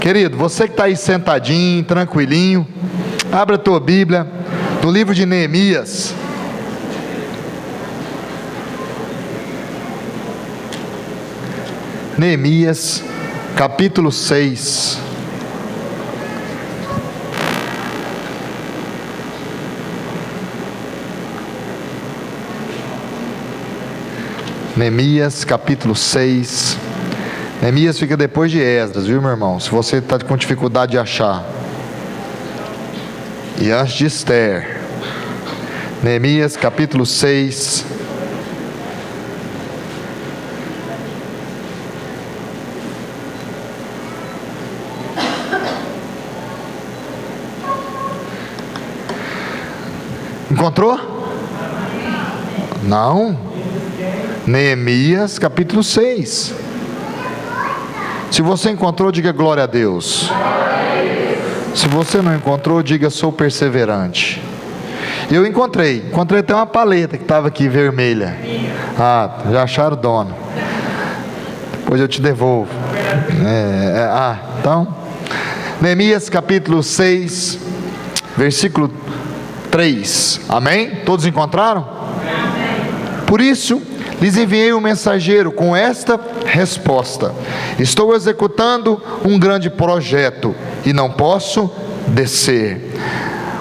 Querido, você que está aí sentadinho, tranquilinho, abra a tua Bíblia no livro de Neemias. Neemias, capítulo 6. Neemias, capítulo 6. Neemias fica depois de Esdras, viu, meu irmão? Se você está com dificuldade de achar. E antes de Esther. Neemias, capítulo 6. Encontrou? Não. Neemias, capítulo 6. Se você encontrou, diga glória a Deus. Se você não encontrou, diga sou perseverante. Eu encontrei até uma paleta que estava aqui vermelha. Ah, já acharam o dono. Depois eu te devolvo. Então Neemias capítulo 6, versículo 3. Amém? Todos encontraram? Por isso lhes enviei um mensageiro com esta resposta: estou executando um grande projeto e não posso descer.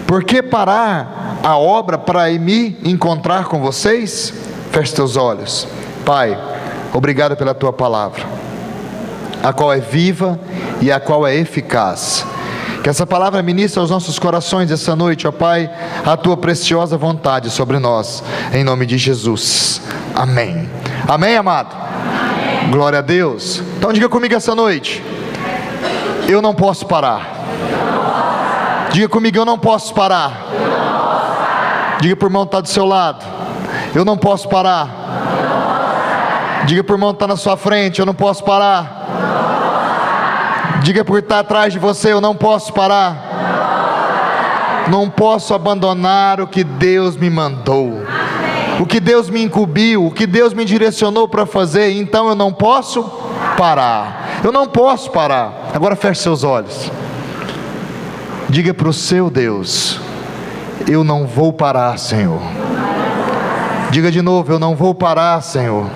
Por que parar a obra para me encontrar com vocês? Feche teus olhos. Pai, obrigado pela tua palavra, a qual é viva e a qual é eficaz. Que essa palavra ministre aos nossos corações essa noite, ó Pai, a tua preciosa vontade sobre nós, em nome de Jesus. Amém. Amém, amado? Amém. Glória a Deus. Então diga comigo essa noite: eu não posso parar. Diga comigo: eu não posso parar. Diga para o irmão que está do seu lado: eu não posso parar. Diga para o irmão que está na sua frente: eu não posso parar. Diga por estar atrás de você: eu não posso parar. Não posso abandonar o que Deus me mandou, o que Deus me incumbiu, o que Deus me direcionou para fazer. Então eu não posso parar. Eu não posso parar. Agora feche seus olhos. Diga para o seu Deus: eu não vou parar, Senhor. Diga de novo: eu não vou parar, Senhor.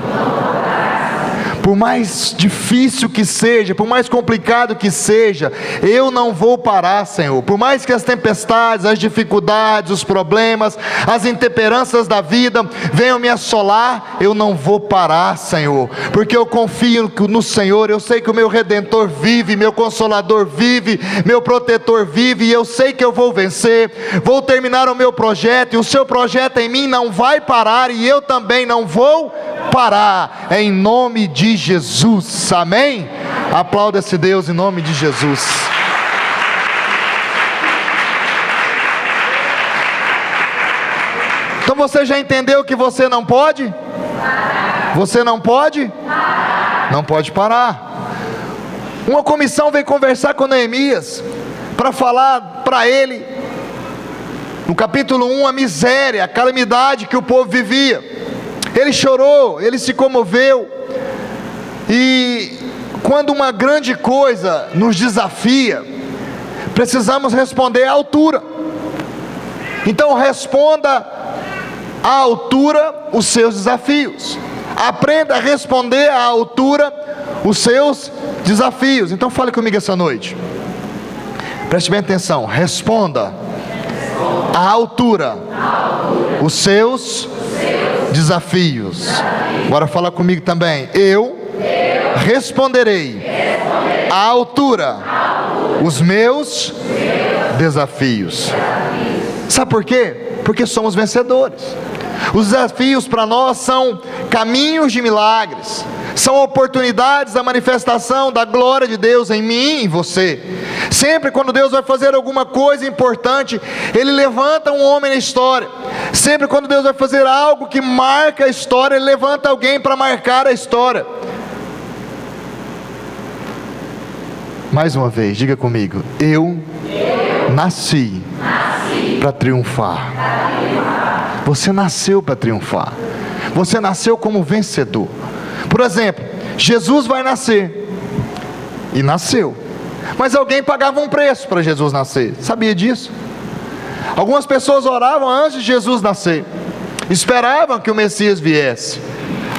Por mais difícil que seja, por mais complicado que seja, eu não vou parar, Senhor. Por mais que as tempestades, as dificuldades, os problemas, as intemperanças da vida venham me assolar, eu não vou parar, Senhor, porque eu confio no Senhor. Eu sei que o meu Redentor vive, meu Consolador vive, meu Protetor vive, e eu sei que eu vou vencer, vou terminar o meu projeto, e o seu projeto em mim não vai parar, e eu também não vou parar, em nome de Jesus. Amém? Aplauda esse Deus em nome de Jesus. Então você já entendeu que você não pode? Você não pode? Não pode parar. Uma comissão veio conversar com Neemias para falar para ele, no capítulo 1, a miséria, a calamidade que o povo vivia. Ele chorou, ele se comoveu. E quando uma grande coisa nos desafia, precisamos responder à altura. Então responda à altura os seus desafios. Aprenda a responder à altura os seus desafios. Então fale comigo essa noite. Preste bem atenção. Responda à altura os seus desafios. Agora fala comigo também. Eu responderei à altura os meus desafios. Sabe por quê? Porque somos vencedores. Os desafios para nós são caminhos de milagres, são oportunidades da manifestação da glória de Deus em mim e em você. Sempre quando Deus vai fazer alguma coisa importante, Ele levanta um homem na história. Sempre quando Deus vai fazer algo que marca a história, Ele levanta alguém para marcar a história. Mais uma vez, diga comigo: eu nasci para triunfar. Você nasceu para triunfar. Você nasceu como vencedor. Por exemplo, Jesus vai nascer, e nasceu. mas alguém pagava um preço para Jesus nascer. Sabia disso? Algumas pessoas oravam antes de Jesus nascer, esperavam que o Messias viesse.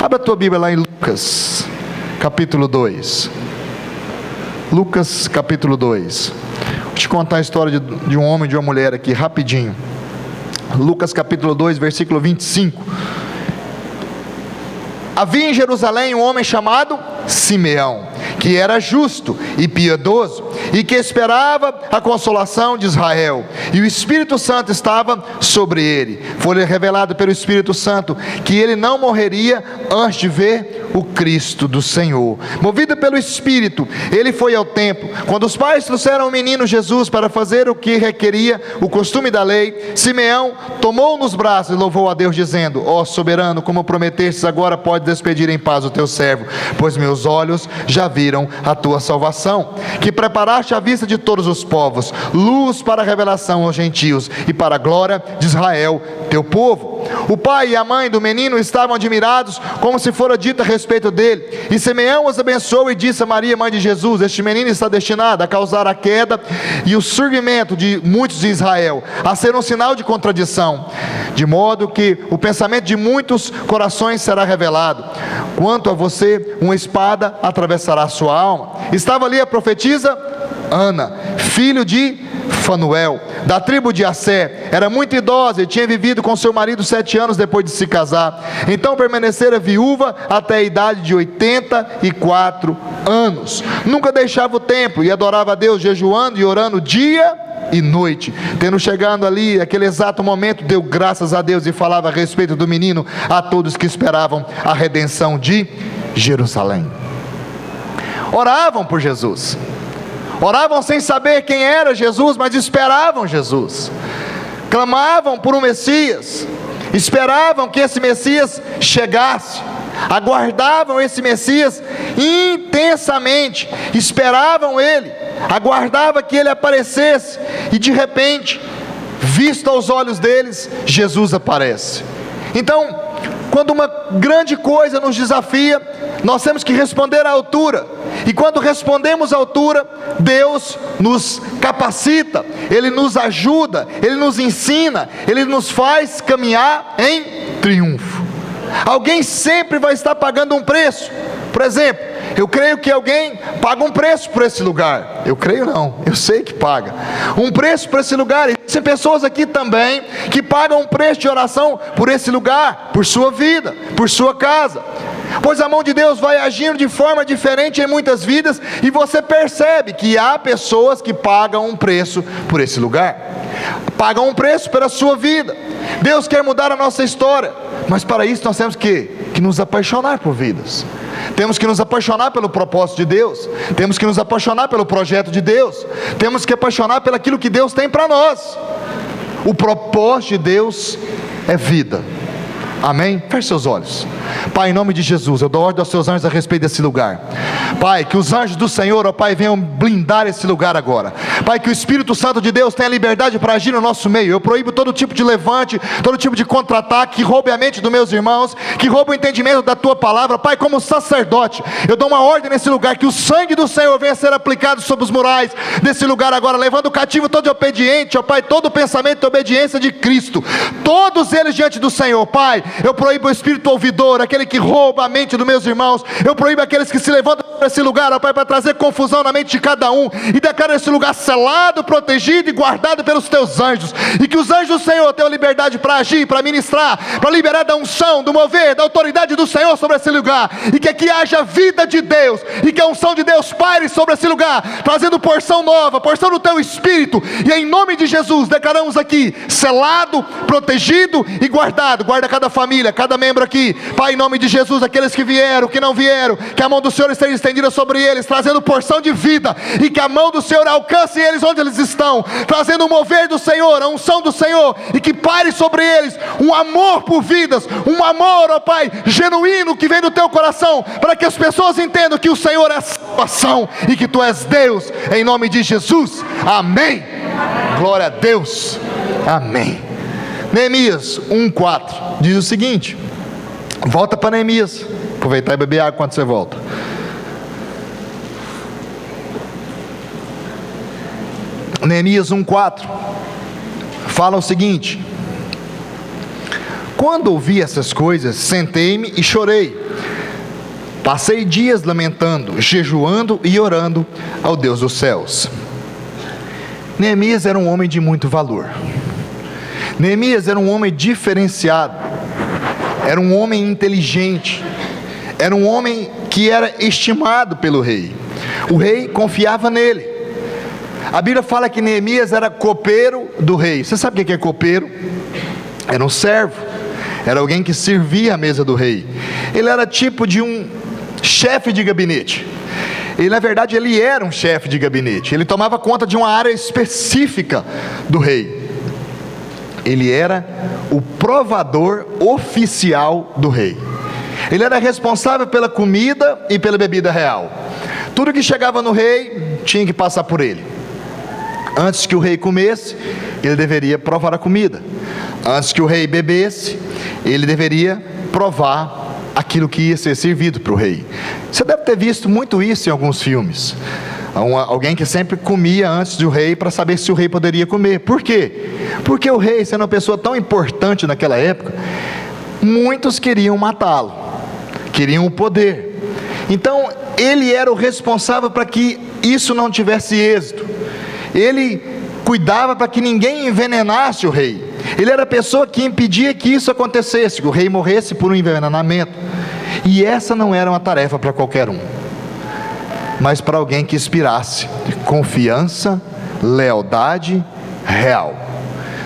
Abra a tua Bíblia lá em Lucas, capítulo 2. Lucas, capítulo 2. Vou te contar a história de um homem e de uma mulher aqui, rapidinho. Lucas, capítulo 2, versículo 25. Havia em Jerusalém um homem chamado Simeão, que era justo e piedoso, e que esperava a consolação de Israel, e o Espírito Santo estava sobre ele. Foi-lhe revelado pelo Espírito Santo que ele não morreria antes de ver o Cristo do Senhor. Movido pelo Espírito, ele foi ao templo. Quando os pais trouxeram o menino Jesus para fazer o que requeria o costume da lei, Simeão tomou-o nos braços e louvou a Deus, dizendo: ó soberano, como prometestes, agora pode despedir em paz o teu servo, pois meus olhos já viram a tua salvação, que preparaste à vista de todos os povos, luz para a revelação aos gentios e para a glória de Israel, teu povo. O pai e a mãe do menino estavam admirados, como se fora dito a respeito dele. E Simeão os abençoou e disse a Maria, mãe de Jesus: este menino está destinado a causar a queda e o surgimento de muitos de Israel, a ser um sinal de contradição, de modo que o pensamento de muitos corações será revelado. Quanto a você, uma espada atravessará a sua alma. Estava ali a profetisa Ana, filho de Fanuel, da tribo de Assé. Era muito idosa e tinha vivido com seu marido 7 anos depois de se casar. Então permanecera viúva até a idade de 84 anos. Nunca deixava o templo e adorava a Deus, jejuando e orando dia e noite. Tendo chegado ali, aquele exato momento, deu graças a Deus e falava a respeito do menino a todos que esperavam a redenção de Jerusalém. Oravam por Jesus. Oravam sem saber quem era Jesus, mas esperavam Jesus. Clamavam por um Messias, esperavam que esse Messias chegasse, aguardavam esse Messias intensamente, esperavam ele, aguardavam que ele aparecesse, e de repente, visto aos olhos deles, Jesus aparece. Então, quando uma grande coisa nos desafia, nós temos que responder à altura, e quando respondemos à altura, Deus nos capacita, Ele nos ajuda, Ele nos ensina, Ele nos faz caminhar em triunfo. Alguém sempre vai estar pagando um preço. Por exemplo, eu creio que alguém paga um preço por esse lugar. Eu creio não, eu sei que paga um preço por esse lugar. Existem pessoas aqui também que pagam um preço de oração por esse lugar, por sua vida, por sua casa. Pois a mão de Deus vai agindo de forma diferente em muitas vidas, e você percebe que há pessoas que pagam um preço por esse lugar, pagam um preço pela sua vida. Deus quer mudar a nossa história, mas para isso nós temos que nos apaixonar por vidas. Temos que nos apaixonar pelo propósito de Deus, temos que nos apaixonar pelo projeto de Deus, temos que apaixonar pelo aquilo que Deus tem para nós. O propósito de Deus é vida. Amém? Feche seus olhos. Pai, em nome de Jesus, eu dou ordem aos seus anjos a respeito desse lugar. Pai, que os anjos do Senhor, ó Pai, venham blindar esse lugar agora. Pai, que o Espírito Santo de Deus tenha liberdade para agir no nosso meio. Eu proíbo todo tipo de levante, todo tipo de contra-ataque que roube a mente dos meus irmãos, que roube o entendimento da Tua palavra. Pai, como sacerdote, eu dou uma ordem nesse lugar, que o sangue do Senhor venha ser aplicado sobre os murais desse lugar agora, levando cativo todo obediente, ó Pai, todo o pensamento de obediência de Cristo, todos eles diante do Senhor. Pai, eu proíbo o espírito ouvidor, aquele que rouba a mente dos meus irmãos. Eu proíbo aqueles que se levantam para esse lugar, ó Pai, para trazer confusão na mente de cada um, e declaro esse lugar selado, protegido e guardado pelos Teus anjos, e que os anjos do Senhor tenham liberdade para agir, para ministrar, para liberar da unção, do mover, da autoridade do Senhor sobre esse lugar, e que aqui haja vida de Deus, e que a unção de Deus paire sobre esse lugar, trazendo porção nova, porção do Teu Espírito. E em nome de Jesus declaramos aqui, selado, protegido e guardado. Guarda cada família, cada membro aqui, Pai, em nome de Jesus. Aqueles que vieram, que não vieram, que a mão do Senhor esteja estendida sobre eles, trazendo porção de vida, e que a mão do Senhor alcance eles onde eles estão, trazendo o mover do Senhor, a unção do Senhor, e que pare sobre eles um amor por vidas, um amor, ó Pai, genuíno, que vem do Teu coração, para que as pessoas entendam que o Senhor é salvação e que Tu és Deus, em nome de Jesus. Amém. Glória a Deus. Amém. Neemias 1:4 diz o seguinte, volta para Neemias, aproveitar e beber água quando você volta. Neemias 1:4 fala o seguinte: quando ouvi essas coisas, sentei-me e chorei. Passei dias lamentando, jejuando e orando ao Deus dos céus. Neemias era um homem de muito valor. Neemias era um homem diferenciado. Era um homem inteligente. Era um homem que era estimado pelo rei. O rei confiava nele. A Bíblia fala que Neemias era copeiro do rei. Você sabe o que é copeiro? Era um servo. Era alguém que servia à mesa do rei. Ele era tipo de um chefe de gabinete. Ele, na verdade, ele era um chefe de gabinete. Ele tomava conta de uma área específica do rei. Ele era o provador oficial do rei. Ele era responsável pela comida e pela bebida real. Tudo que chegava no rei tinha que passar por ele. Antes que o rei comesse, ele deveria provar a comida. Antes que o rei bebesse, ele deveria provar aquilo que ia ser servido para o rei. Você deve ter visto muito isso em alguns filmes. Alguém que sempre comia antes do rei para saber se o rei poderia comer. Por quê? Porque o rei, sendo uma pessoa tão importante naquela época, muitos queriam matá-lo, queriam o poder. Então ele era o responsável para que isso não tivesse êxito. Ele cuidava para que ninguém envenenasse o rei. Ele era a pessoa que impedia que isso acontecesse, que o rei morresse por um envenenamento. E essa não era uma tarefa para qualquer um, mas para alguém que inspirasse confiança, lealdade real.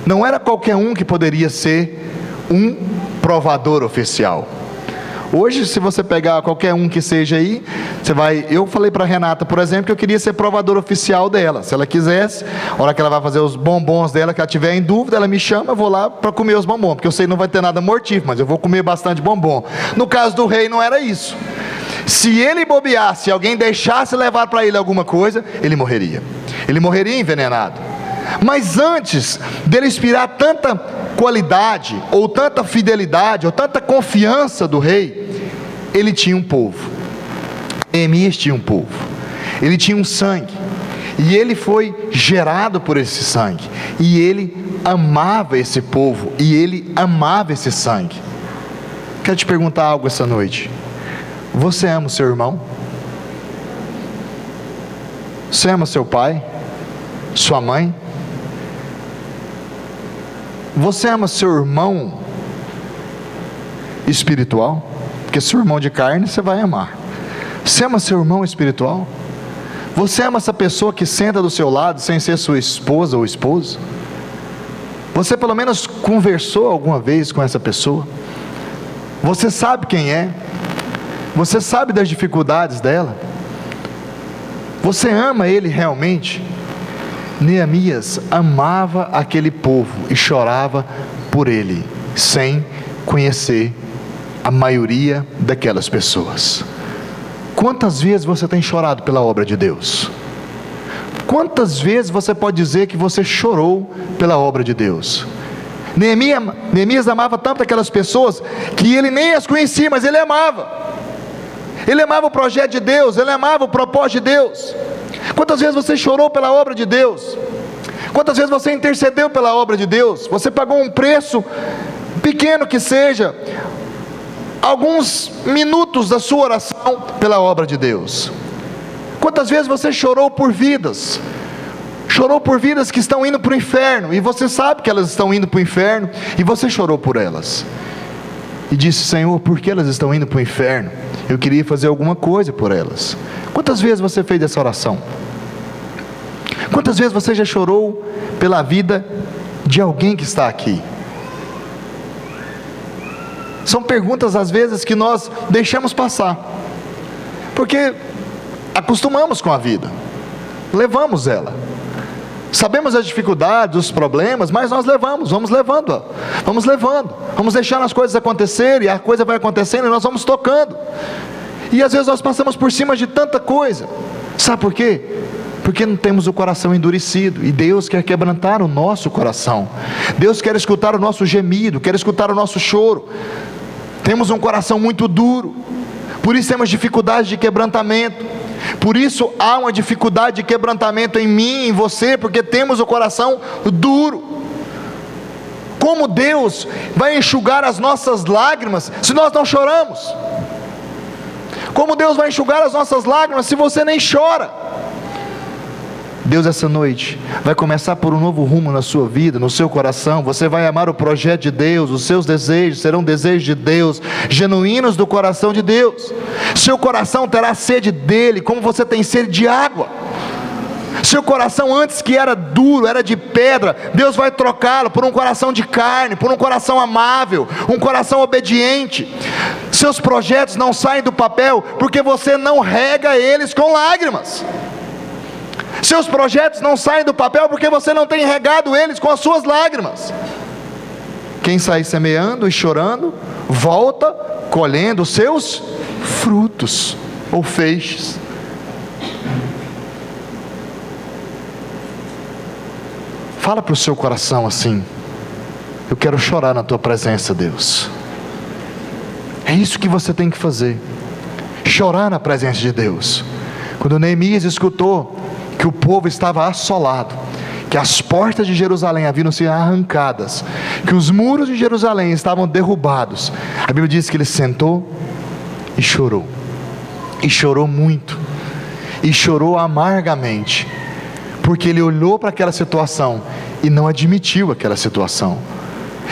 Não era qualquer um que poderia ser um provador oficial. Hoje, se você pegar qualquer um que seja aí, você vai... Eu falei para a Renata, por exemplo, que eu queria ser provador oficial dela. Se ela quisesse, a hora que ela vai fazer os bombons dela, que ela tiver em dúvida, ela me chama, eu vou lá para comer os bombons, porque eu sei que não vai ter nada mortífero, mas eu vou comer bastante bombom. No caso do rei não era isso. Se ele bobeasse, alguém deixasse levar para ele alguma coisa, ele morreria. Ele morreria envenenado. Mas antes dele inspirar tanta qualidade, ou tanta fidelidade, ou tanta confiança do rei, ele tinha um povo. Neemias tinha um povo. Ele tinha um sangue. E ele foi gerado por esse sangue. E ele amava esse povo. E ele amava esse sangue. Quero te perguntar algo essa noite. Você ama o seu irmão? Você ama seu pai? Sua mãe? Você ama seu irmão espiritual? Porque seu irmão de carne você vai amar. Você ama seu irmão espiritual? Você ama essa pessoa que senta do seu lado sem ser sua esposa ou esposo? Você pelo menos conversou alguma vez com essa pessoa? Você sabe quem é? Você sabe das dificuldades dela? Você ama ele realmente? Neemias amava aquele povo e chorava por ele, sem conhecer a maioria daquelas pessoas. Quantas vezes você tem chorado pela obra de Deus? Quantas vezes você pode dizer que você chorou pela obra de Deus? Neemias amava tanto aquelas pessoas que ele nem as conhecia, mas ele amava. Ele amava o projeto de Deus, ele amava o propósito de Deus. Quantas vezes você chorou pela obra de Deus? Quantas vezes você intercedeu pela obra de Deus? Você pagou um preço, pequeno que seja, alguns minutos da sua oração pela obra de Deus. Quantas vezes você chorou por vidas? Chorou por vidas que estão indo para o inferno, e você sabe que elas estão indo para o inferno, e você chorou por elas. E disse: Senhor, por que elas estão indo para o inferno? Eu queria fazer alguma coisa por elas. Quantas vezes você fez essa oração? Quantas vezes você já chorou pela vida de alguém que está aqui? São perguntas às vezes que nós deixamos passar, porque acostumamos com a vida, levamos ela. Sabemos as dificuldades, os problemas, mas nós vamos levando, vamos deixando as coisas acontecerem, e a coisa vai acontecendo e nós vamos tocando. E às vezes nós passamos por cima de tanta coisa. Sabe por quê? Porque não temos o coração endurecido, e Deus quer quebrantar o nosso coração. Deus quer escutar o nosso gemido, quer escutar o nosso choro. Temos um coração muito duro, por isso temos dificuldade de quebrantamento, Por isso há uma dificuldade de quebrantamento em mim, em você, porque temos o coração duro. Como Deus vai enxugar as nossas lágrimas se nós não choramos? Como Deus vai enxugar as nossas lágrimas se você nem chora? Deus, essa noite, vai começar por um novo rumo na sua vida, no seu coração. Você vai amar o projeto de Deus, os seus desejos serão desejos de Deus, genuínos do coração de Deus. Seu coração terá sede dele, como você tem sede de água. Seu coração antes que era duro, era de pedra, Deus vai trocá-lo por um coração de carne, por um coração amável, um coração obediente. Seus projetos não saem do papel, porque você não rega eles com lágrimas. Seus projetos não saem do papel, porque você não tem regado eles com as suas lágrimas. Quem sai semeando e chorando, volta colhendo os seus frutos, ou feixes. Fala para o seu coração assim: eu quero chorar na tua presença, Deus. É isso que você tem que fazer, chorar na presença de Deus. Quando Neemias escutou que o povo estava assolado, que as portas de Jerusalém haviam sido arrancadas, que os muros de Jerusalém estavam derrubados, a Bíblia diz que ele sentou e chorou muito, e chorou amargamente, porque ele olhou para aquela situação e não admitiu aquela situação,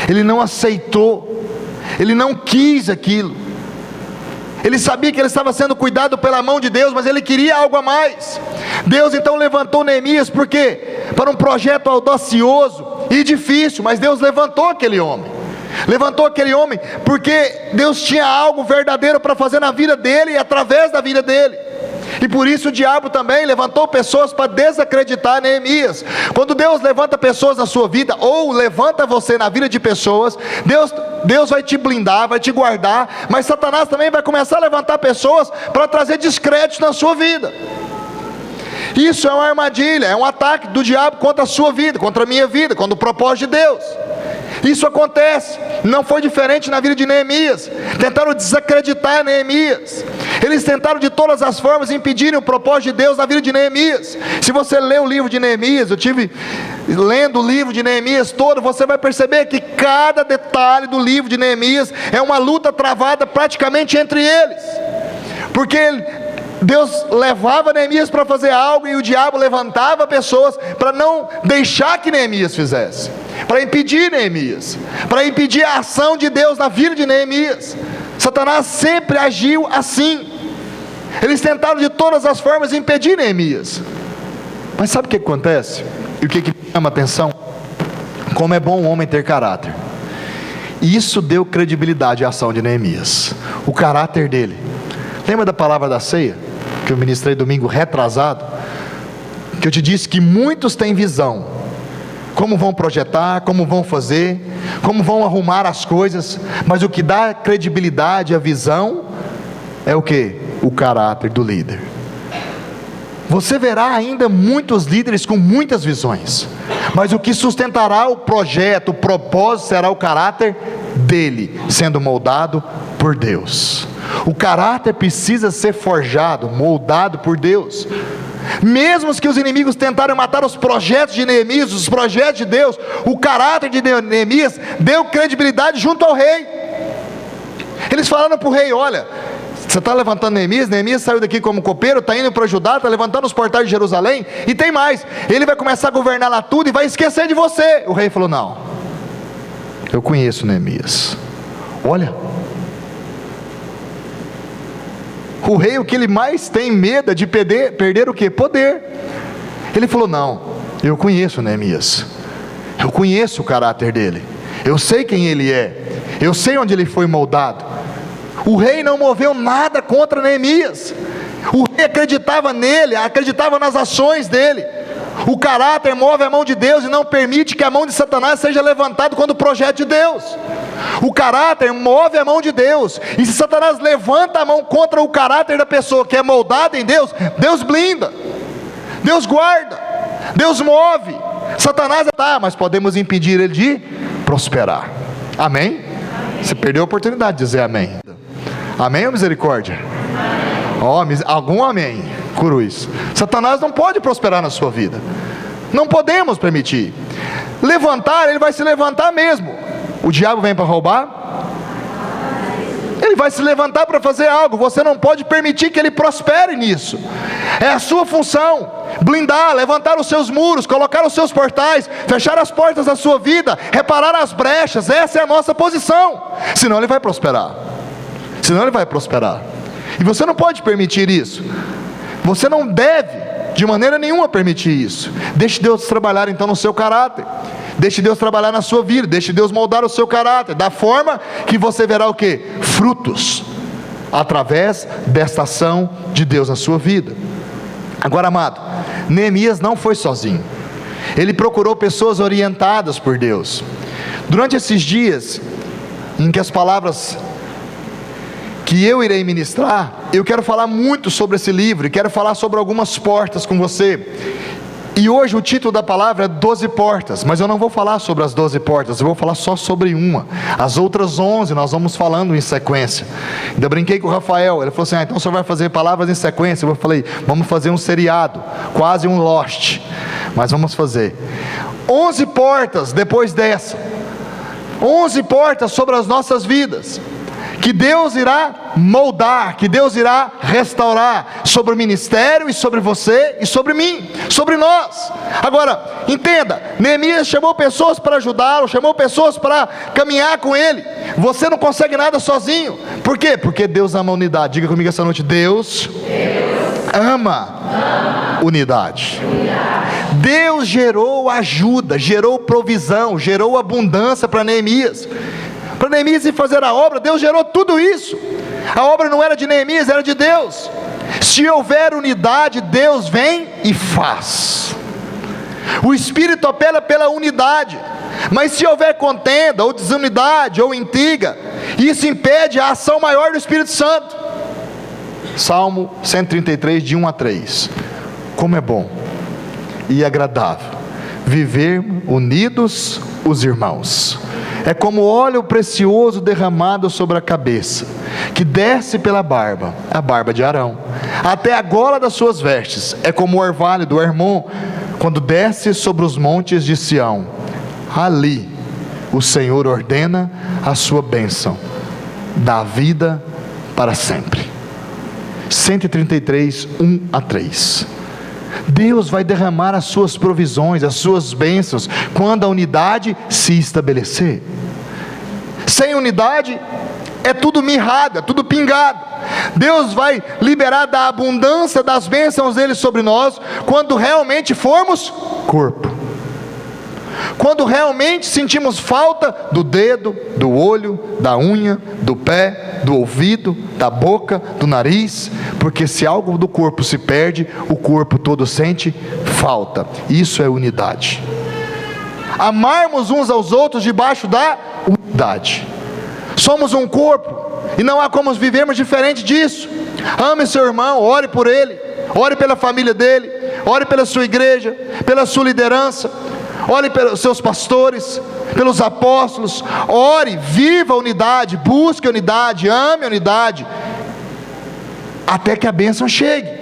ele não aceitou, ele não quis aquilo. Ele sabia que ele estava sendo cuidado pela mão de Deus, mas ele queria algo a mais. Deus então levantou Neemias, por quê? Para um projeto audacioso e difícil, mas Deus levantou aquele homem. Levantou aquele homem porque Deus tinha algo verdadeiro para fazer na vida dele e através da vida dele. E por isso o diabo também levantou pessoas para desacreditar Neemias. Quando Deus levanta pessoas na sua vida, ou levanta você na vida de pessoas, Deus vai te blindar, vai te guardar, mas Satanás também vai começar a levantar pessoas para trazer descrédito na sua vida. Isso é uma armadilha, é um ataque do diabo contra a sua vida, contra a minha vida, contra o propósito de Deus. Isso acontece, não foi diferente na vida de Neemias. Tentaram desacreditar Neemias, eles tentaram de todas as formas impedirem o propósito de Deus na vida de Neemias. Se você ler o livro de Neemias, eu tive lendo o livro de Neemias todo, você vai perceber que cada detalhe do livro de Neemias é uma luta travada praticamente entre eles, porque Deus levava Neemias para fazer algo, e o diabo levantava pessoas para não deixar que Neemias fizesse, para impedir Neemias, para impedir a ação de Deus na vida de Neemias. Satanás sempre agiu assim. Eles tentaram de todas as formas impedir Neemias. Mas sabe o que acontece? E o que chama atenção? Como é bom um homem ter caráter. E isso deu credibilidade à ação de Neemias, o caráter dele. Lembra da palavra da ceia, que eu ministrei domingo retrasado? Que eu te disse que muitos têm visão, como vão projetar, como vão fazer, como vão arrumar as coisas, mas o que dá credibilidade à visão é o que? O caráter do líder. Você verá ainda muitos líderes com muitas visões, mas o que sustentará o projeto, o propósito, será o caráter dele, sendo moldado por Deus. O caráter precisa ser forjado, moldado por Deus. Mesmo que os inimigos tentaram matar os projetos de Neemias, os projetos de Deus, o caráter de Neemias deu credibilidade junto ao rei. Eles falaram para o rei: olha, você está levantando Neemias, Neemias saiu daqui como copeiro, está indo para Judá, está levantando os portais de Jerusalém, e tem mais, ele vai começar a governar lá tudo e vai esquecer de você. O rei falou: não, eu conheço Neemias. Olha, o rei, o que ele mais tem medo é de perder o que? Poder. Ele falou: não, eu conheço Neemias, eu conheço o caráter dele, eu sei quem ele é, eu sei onde ele foi moldado. O rei não moveu nada contra Neemias. O rei acreditava nele, acreditava nas ações dele. O caráter move a mão de Deus e não permite que a mão de Satanás seja levantada quando o projeto de Deus. O caráter move a mão de Deus, e se Satanás levanta a mão contra o caráter da pessoa que é moldada em Deus, Deus blinda, Deus guarda, Deus move. Satanás mas podemos impedir ele de prosperar. Amém? Você perdeu a oportunidade de dizer amém. Amém ou misericórdia? Algum amém? cruz. Satanás não pode prosperar na sua vida. Não podemos permitir. Levantar, ele vai se levantar mesmo. O diabo vem para roubar, ele vai se levantar para fazer algo. Você não pode permitir que ele prospere nisso. É a sua função: blindar, levantar os seus muros, colocar os seus portais, fechar as portas da sua vida, reparar as brechas. Essa é a nossa posição. Senão ele vai prosperar. Senão ele vai prosperar. E você não pode permitir isso. Você não deve de maneira nenhuma permitir isso. Deixe Deus trabalhar então no seu caráter. Deixe Deus trabalhar na sua vida. Deixe Deus moldar o seu caráter, da forma que você verá o quê? Frutos, através desta ação de Deus na sua vida. Agora, amado, Neemias não foi sozinho. Ele procurou pessoas orientadas por Deus. Durante esses dias em que as palavras que eu irei ministrar, eu quero falar muito sobre esse livro, e quero falar sobre algumas portas com você. E hoje o título da palavra é 12 portas, mas eu não vou falar sobre as 12 portas, eu vou falar só sobre uma. As outras 11 nós vamos falando em sequência. Ainda brinquei com o Rafael, ele falou assim: então o senhor vai fazer palavras em sequência? Eu falei: vamos fazer um seriado, quase um Lost, mas vamos fazer 11 portas depois dessa. 11 portas sobre as nossas vidas, que Deus irá moldar, que Deus irá restaurar sobre o ministério e sobre você e sobre mim, sobre nós. Agora, entenda, Neemias chamou pessoas para ajudá-lo, chamou pessoas para caminhar com ele. Você não consegue nada sozinho. Por quê? Porque Deus ama a unidade. Diga comigo essa noite: Deus ama unidade. Deus gerou ajuda, gerou provisão, gerou abundância para Neemias. Para Neemias ir fazer a obra, Deus gerou tudo isso. A obra não era de Neemias, era de Deus. Se houver unidade, Deus vem e faz. O Espírito apela pela unidade. Mas se houver contenda, ou desunidade, ou intriga, isso impede a ação maior do Espírito Santo. Salmo 133, de 1 a 3. Como é bom e agradável viver unidos os irmãos. É como óleo precioso derramado sobre a cabeça, que desce pela barba, a barba de Arão, até a gola das suas vestes. É como o orvalho do Hermon, quando desce sobre os montes de Sião. Ali o Senhor ordena a sua bênção, dá vida para sempre. 133, 1 a 3. Deus vai derramar as suas provisões, as suas bênçãos, quando a unidade se estabelecer. Sem unidade, é tudo mirrado, é tudo pingado. Deus vai liberar da abundância das bênçãos dele sobre nós, quando realmente formos corpo. Quando realmente sentimos falta do dedo, do olho, da unha, do pé, do ouvido, da boca, do nariz, porque se algo do corpo se perde, o corpo todo sente falta. Isso é unidade. Amarmos uns aos outros debaixo da unidade. Somos um corpo, e não há como vivermos diferente disso. Ame seu irmão, ore por ele, ore pela família dele, ore pela sua igreja, pela sua liderança, ore pelos seus pastores, pelos apóstolos. Ore, viva a unidade, busque a unidade, ame a unidade, até que a bênção chegue.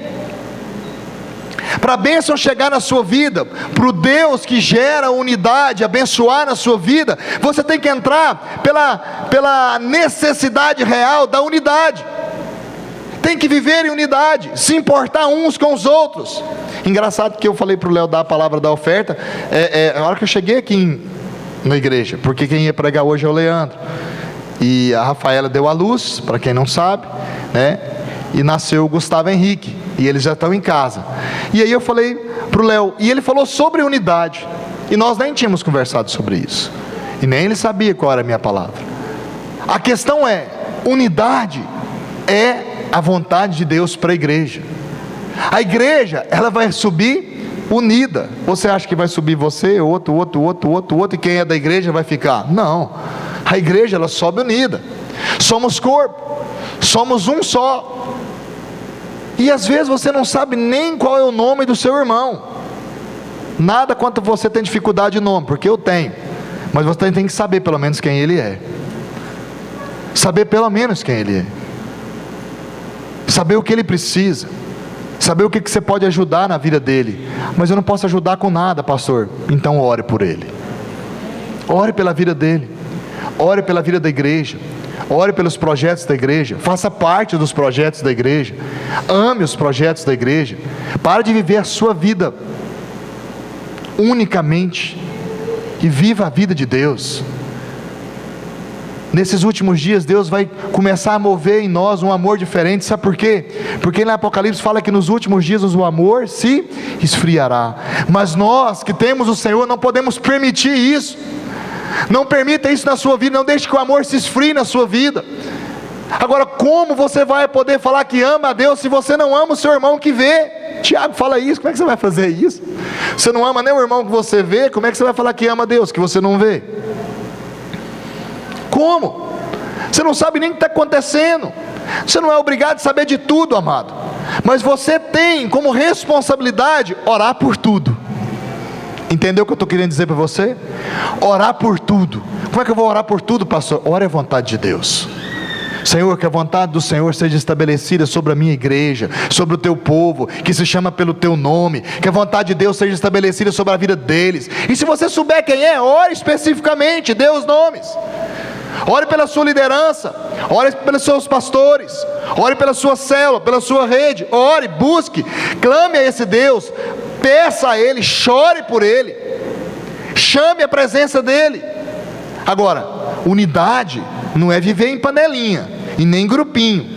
Para a bênção chegar na sua vida, para o Deus que gera unidade abençoar na sua vida, você tem que entrar pela necessidade real da unidade. Tem que viver em unidade, se importar uns com os outros. Engraçado que eu falei para o Léo dar a palavra da oferta, a hora que eu cheguei aqui na igreja, porque quem ia pregar hoje é o Leandro, e a Rafaela deu a luz, para quem não sabe, né? E nasceu o Gustavo Henrique, e eles já estão em casa. E aí eu falei para o Léo, e ele falou sobre unidade, e nós nem tínhamos conversado sobre isso, e nem ele sabia qual era a minha palavra. A questão é, unidade é a vontade de Deus para a igreja. A igreja, ela vai subir unida. Você acha que vai subir você, outro, e quem é da igreja vai ficar? Não, a igreja ela sobe unida. Somos corpo, somos um só. E às vezes você não sabe nem qual é o nome do seu irmão. Nada quanto você tem dificuldade de nome, porque eu tenho. Mas você tem que saber pelo menos quem ele é. Saber pelo menos quem ele é. Saber o que ele precisa. saber o que você pode ajudar na vida dele. Mas eu não posso ajudar com nada, pastor. Então ore por ele, ore pela vida dele, ore pela vida da igreja, ore pelos projetos da igreja, faça parte dos projetos da igreja, ame os projetos da igreja. Pare de viver a sua vida unicamente e viva a vida de Deus. Nesses últimos dias Deus vai começar a mover em nós um amor diferente. Sabe por quê? Porque no Apocalipse fala que nos últimos dias o amor se esfriará. Mas nós que temos o Senhor não podemos permitir isso. Não permita isso na sua vida. Não deixe que o amor se esfrie na sua vida. Agora, como você vai poder falar que ama a Deus se você não ama o seu irmão que vê? Tiago fala isso. Como é que você vai fazer isso? Você não ama nem o irmão que você vê, como é que você vai falar que ama a Deus que você não vê? Como? Você não sabe nem o que está acontecendo. Você não é obrigado a saber de tudo, amado. Mas você tem como responsabilidade orar por tudo. Entendeu o que eu estou querendo dizer para você? Orar por tudo. Como é que eu vou orar por tudo, pastor? Ore à vontade de Deus. Senhor, que a vontade do Senhor seja estabelecida sobre a minha igreja, sobre o teu povo, que se chama pelo teu nome. Que a vontade de Deus seja estabelecida sobre a vida deles. E se você souber quem é, ore especificamente, dê os nomes. Ore pela sua liderança, ore pelos seus pastores, ore pela sua célula, pela sua rede. Ore, busque, clame a esse Deus, peça a Ele, chore por Ele, chame a presença dEle. Agora, unidade não é viver em panelinha e nem em grupinho,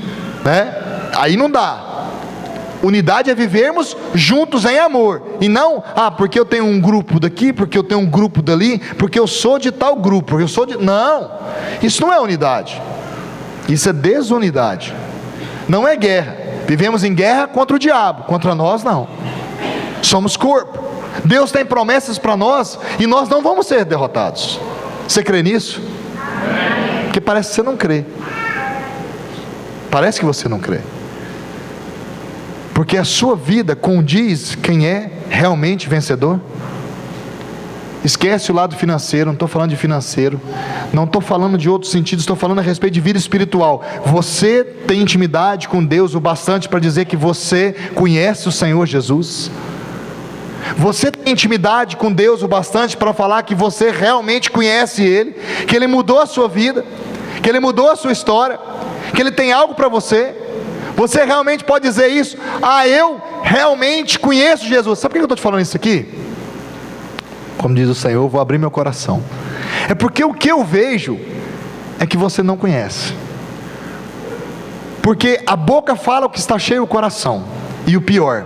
né? Aí não dá. Unidade é vivermos juntos em amor, e não, porque eu tenho um grupo daqui, porque eu tenho um grupo dali, porque eu sou de tal grupo, não, isso não é unidade, isso é desunidade, não é guerra. Vivemos em guerra contra o diabo, contra nós não, somos corpo. Deus tem promessas para nós, e nós não vamos ser derrotados. Você crê nisso? Porque parece que você não crê, parece que você não crê. Porque a sua vida condiz quem é realmente vencedor. Esquece o lado financeiro, não estou falando de financeiro, não estou falando de outros sentidos, estou falando a respeito de vida espiritual. Você tem intimidade com Deus o bastante para dizer que você conhece o Senhor Jesus? Você tem intimidade com Deus o bastante para falar que você realmente conhece Ele, que Ele mudou a sua vida, que Ele mudou a sua história, que Ele tem algo para você? Você realmente pode dizer isso? Eu realmente conheço Jesus. Sabe por que eu estou te falando isso aqui? Como diz o Senhor, eu vou abrir meu coração. É porque o que eu vejo é que você não conhece. Porque a boca fala o que está cheio o coração. E o pior,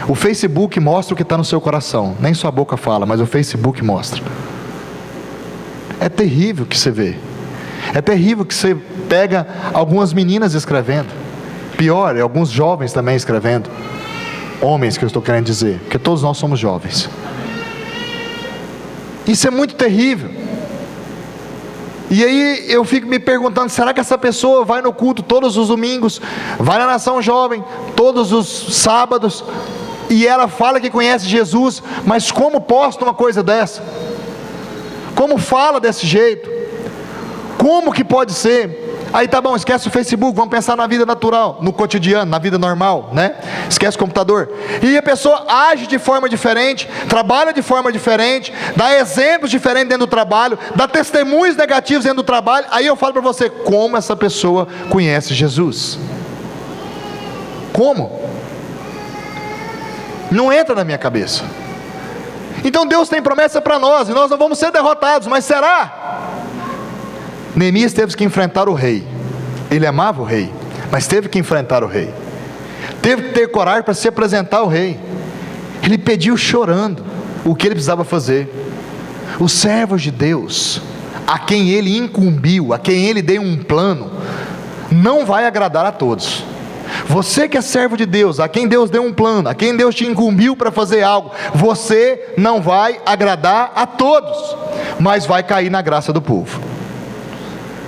o Facebook mostra o que está no seu coração. Nem sua boca fala, mas o Facebook mostra. É terrível o que você vê. É terrível que você pega algumas meninas escrevendo. Pior, é alguns jovens também escrevendo. Homens que eu estou querendo dizer, porque todos nós somos jovens. Isso é muito terrível. E aí eu fico me perguntando, será que essa pessoa vai no culto todos os domingos, vai na Nação Jovem todos os sábados, e ela fala que conhece Jesus, mas como posta uma coisa dessa? Como fala desse jeito? Como que pode ser? Aí tá bom, esquece o Facebook, vamos pensar na vida natural, no cotidiano, na vida normal, né? Esquece o computador. E a pessoa age de forma diferente, trabalha de forma diferente, dá exemplos diferentes dentro do trabalho, dá testemunhos negativos dentro do trabalho. Aí eu falo para você, como essa pessoa conhece Jesus? Como? Não entra na minha cabeça. Então Deus tem promessa para nós, e nós não vamos ser derrotados, mas será? Neemias teve que enfrentar o rei. Ele amava o rei, mas teve que enfrentar o rei. Teve que ter coragem para se apresentar ao rei. Ele pediu chorando o que ele precisava fazer. Os servos de Deus, a quem ele incumbiu, a quem ele deu um plano, não vai agradar a todos. Você que é servo de Deus, a quem Deus deu um plano, a quem Deus te incumbiu para fazer algo, você não vai agradar a todos, mas vai cair na graça do povo.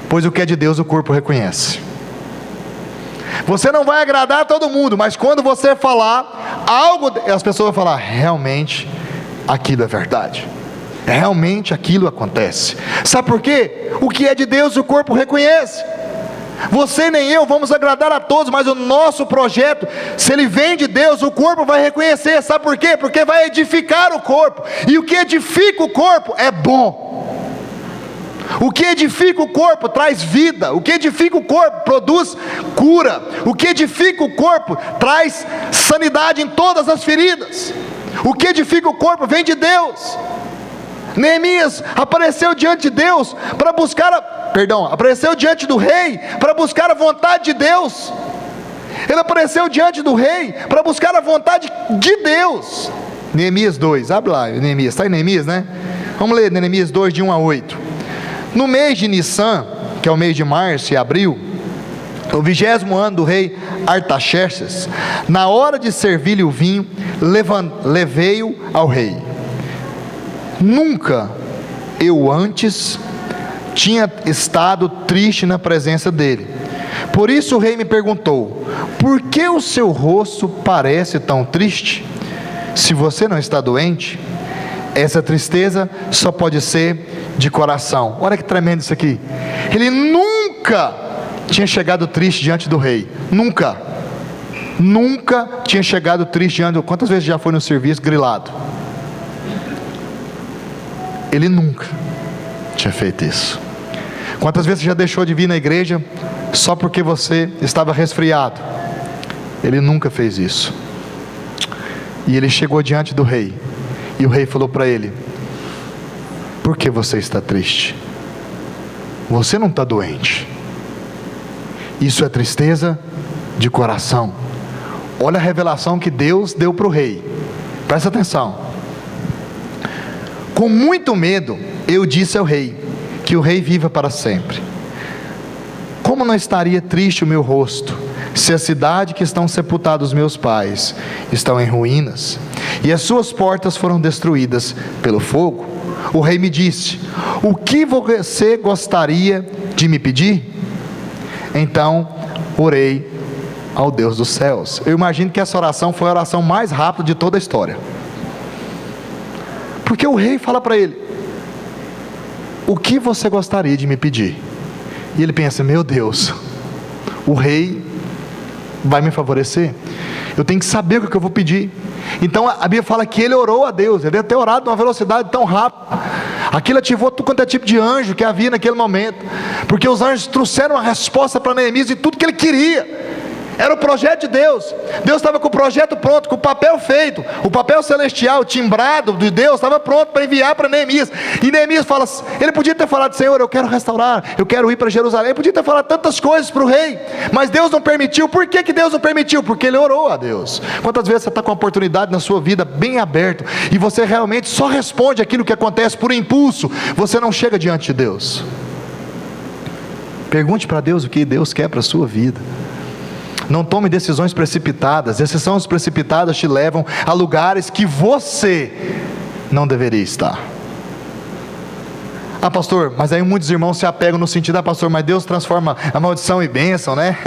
Pois o que é de Deus o corpo reconhece. Você não vai agradar a todo mundo, mas quando você falar algo, as pessoas vão falar, realmente aquilo é verdade, realmente aquilo acontece. Sabe por quê? O que é de Deus o corpo reconhece. Você nem eu vamos agradar a todos, mas o nosso projeto, se ele vem de Deus, o corpo vai reconhecer. Sabe por quê? Porque vai edificar o corpo, e o que edifica o corpo é bom. O que edifica o corpo traz vida. O que edifica o corpo produz cura. O que edifica o corpo traz sanidade em todas as feridas. O que edifica o corpo vem de Deus. Neemias apareceu diante de Deus para buscar apareceu diante do rei para buscar a vontade de Deus. Ele apareceu diante do rei para buscar a vontade de Deus. Neemias 2, abre lá, Neemias, está em Neemias, né? Vamos ler Neemias 2, de 1 a 8. No mês de Nissan, que é o mês de março e abril, o 20º ano do rei Artaxerxes, na hora de servir-lhe o vinho, levei-o ao rei. Nunca eu antes tinha estado triste na presença dele. Por isso o rei me perguntou: por que o seu rosto parece tão triste? Se você não está doente, essa tristeza só pode ser de coração. Olha que tremendo isso aqui. Ele nunca tinha chegado triste diante do rei. Nunca tinha chegado triste diante do... Quantas vezes já foi no serviço grilado? Ele nunca tinha feito isso. Quantas vezes você já deixou de vir na igreja só porque você estava resfriado? Ele nunca fez isso. E ele chegou diante do rei, e o rei falou para ele: por que você está triste? Você não está doente. Isso é tristeza de coração. Olha a revelação que Deus deu para o rei. Presta atenção. Com muito medo eu disse ao rei: que o rei viva para sempre. Como não estaria triste o meu rosto, se a cidade que estão sepultados meus pais estão em ruínas, e as suas portas foram destruídas pelo fogo? O rei me disse: o que você gostaria de me pedir? Então orei ao Deus dos céus. Eu imagino que essa oração foi a oração mais rápida de toda a história, porque o rei fala para ele: o que você gostaria de me pedir? E ele pensa: meu Deus, o rei vai me favorecer, eu tenho que saber o que eu vou pedir. Então a Bíblia fala que ele orou a Deus. Ele deve ter orado numa velocidade tão rápida. Aquilo ativou tudo quanto é tipo de anjo que havia naquele momento, porque os anjos trouxeram a resposta para Neemias e tudo que ele queria. Era o projeto de Deus. Deus estava com o projeto pronto, com o papel feito, o papel celestial, timbrado de Deus, estava pronto para enviar para Neemias. E Neemias fala, ele podia ter falado: Senhor, eu quero restaurar, eu quero ir para Jerusalém. Ele podia ter falado tantas coisas para o rei, mas Deus não permitiu. Por que Deus não permitiu? Porque ele orou a Deus. Quantas vezes você está com uma oportunidade na sua vida bem aberta, e você realmente só responde aquilo que acontece por impulso, você não chega diante de Deus? Pergunte para Deus o que Deus quer para a sua vida. Não tome decisões precipitadas. Decisões precipitadas te levam a lugares que você não deveria estar. Ah, pastor, mas aí muitos irmãos se apegam no sentido: ah, pastor, mas Deus transforma a maldição em bênção, né?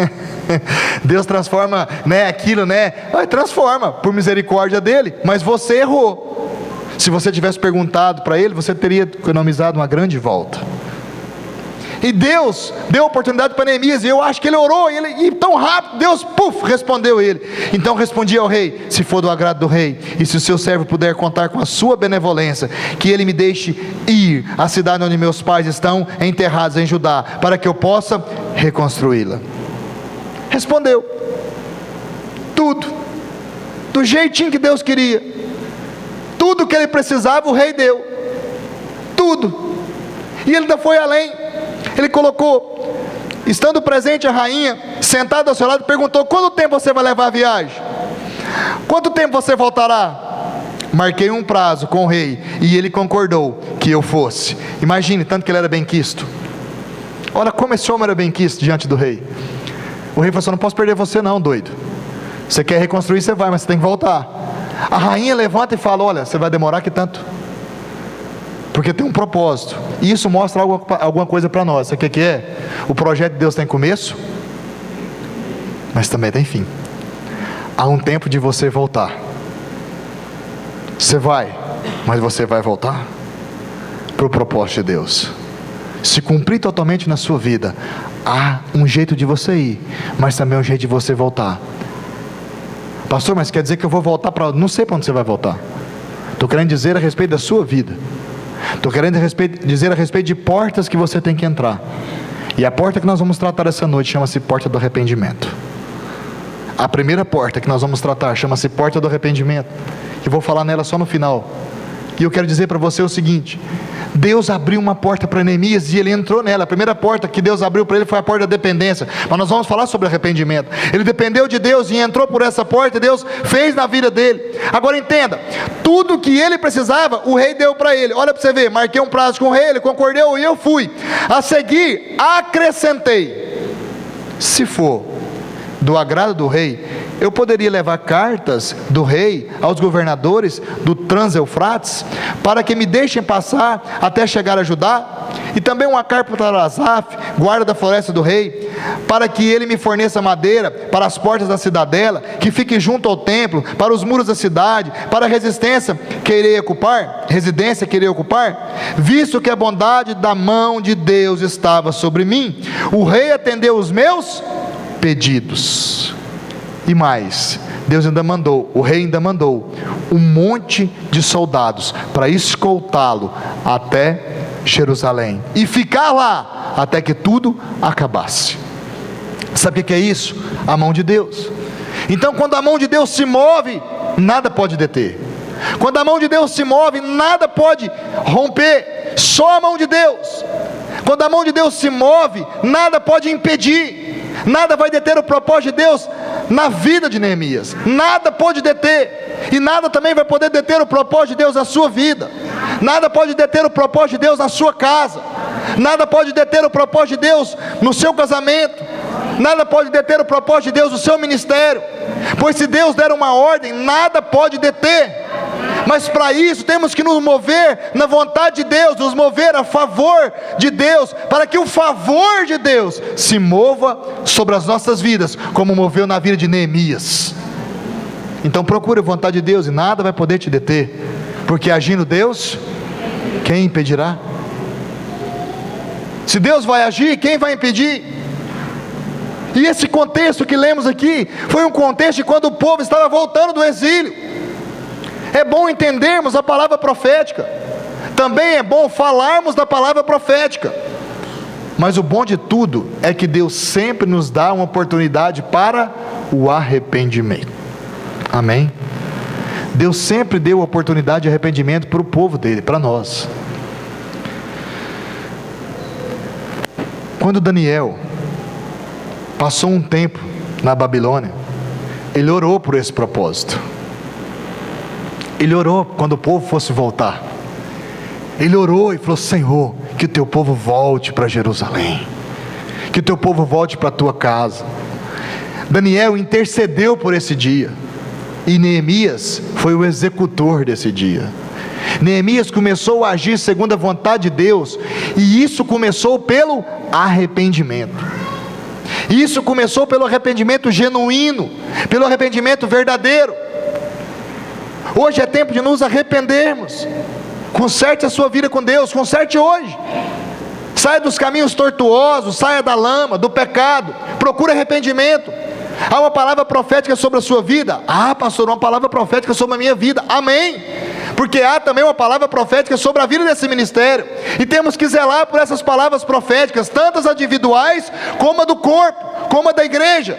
Deus transforma, né, aquilo, né? Transforma, por misericórdia dele, mas você errou. Se você tivesse perguntado para ele, você teria economizado uma grande volta. E Deus deu oportunidade para Neemias, e eu acho que ele orou, e tão rápido, Deus, respondeu ele. Então respondi ao rei: se for do agrado do rei, e se o seu servo puder contar com a sua benevolência, que ele me deixe ir à cidade onde meus pais estão enterrados em Judá, para que eu possa reconstruí-la. Respondeu tudo, do jeitinho que Deus queria. Tudo que ele precisava, o rei deu, tudo. E ele ainda foi além. Ele colocou, estando presente a rainha, sentada ao seu lado, perguntou: quanto tempo você vai levar a viagem? Quanto tempo você voltará? Marquei um prazo com o rei, e ele concordou que eu fosse. Imagine, tanto que ele era benquisto. Olha como esse homem era benquisto diante do rei. O rei falou assim: não posso perder você não, doido. Você quer reconstruir, você vai, mas você tem que voltar. A rainha levanta e fala: olha, você vai demorar que tanto? Porque tem um propósito. E isso mostra alguma coisa para nós. Sabe o que é? O projeto de Deus tem começo, mas também tem fim. Há um tempo de você voltar. Você vai, mas você vai voltar para o propósito de Deus. se cumprir totalmente na sua vida, há um jeito de você ir, mas também um jeito de você voltar. Pastor, mas quer dizer que eu vou voltar para... Não sei para onde você vai voltar. Estou querendo dizer a respeito da sua vida. Estou querendo dizer a respeito de portas que você tem que entrar. E a porta que nós vamos tratar essa noite chama-se porta do arrependimento. A primeira porta que nós vamos tratar chama-se porta do arrependimento. Eu vou falar nela só no final. E eu quero dizer para você o seguinte: Deus abriu uma porta para Neemias e ele entrou nela. A primeira porta que Deus abriu para ele foi a porta da dependência. Mas nós vamos falar sobre arrependimento. Ele dependeu de Deus e entrou por essa porta, e Deus fez na vida dele. Agora entenda, tudo que ele precisava, o rei deu para ele. Olha para você ver, marquei um prazo com o rei, ele concordou e eu fui. A seguir, acrescentei: se for do agrado do rei, eu poderia levar cartas do rei aos governadores do Trans-Eufrates, para que me deixem passar até chegar a Judá, e também uma carta para Asaf, guarda da floresta do rei, para que ele me forneça madeira para as portas da cidadela, que fique junto ao templo, para os muros da cidade, para a residência que irei ocupar, visto que a bondade da mão de Deus estava sobre mim. O rei atendeu os meus pedidos. E mais, Deus ainda mandou, o rei ainda mandou um monte de soldados para escoltá-lo até Jerusalém e ficar lá até que tudo acabasse. Sabe o que é isso? A mão de Deus. Então, quando a mão de Deus se move, nada pode deter. Quando a mão de Deus se move, nada pode romper. Só a mão de Deus. Quando a mão de Deus se move, nada pode impedir. Nada vai deter o propósito de Deus na vida de Neemias. Nada pode deter. E nada também vai poder deter o propósito de Deus na sua vida. Nada pode deter o propósito de Deus na sua casa. Nada pode deter o propósito de Deus no seu casamento. Nada pode deter o propósito de Deus no seu ministério. Pois se Deus der uma ordem, nada pode deter. Mas para isso temos que nos mover na vontade de Deus, nos mover a favor de Deus, para que o favor de Deus se mova sobre as nossas vidas, como moveu na vida de Neemias. Então procure a vontade de Deus e nada vai poder te deter, porque agindo Deus, quem impedirá? Se Deus vai agir, quem vai impedir? E esse contexto que lemos aqui, foi um contexto de quando o povo estava voltando do exílio. É bom entendermos a palavra profética, também é bom falarmos da palavra profética, mas o bom de tudo é que Deus sempre nos dá uma oportunidade para o arrependimento. Amém? Deus sempre deu oportunidade de arrependimento para o povo dele, para nós. Quando Daniel passou um tempo na Babilônia, ele orou por esse propósito. Ele orou quando o povo fosse voltar. Ele orou e falou: Senhor, que o teu povo volte para Jerusalém, que o teu povo volte para a tua casa. Daniel intercedeu por esse dia, e Neemias foi o executor desse dia. Neemias começou a agir segundo a vontade de Deus, e isso começou pelo arrependimento. Isso começou pelo arrependimento genuíno, pelo arrependimento verdadeiro. Hoje é tempo de nos arrependermos. Conserte a sua vida com Deus, conserte hoje. Saia dos caminhos tortuosos, saia da lama, do pecado, procure arrependimento. Há uma palavra profética sobre a sua vida? Ah, pastor, uma palavra profética sobre a minha vida. Amém. Porque há também uma palavra profética sobre a vida desse ministério, e temos que zelar por essas palavras proféticas, tanto as individuais, como a do corpo, como a da igreja.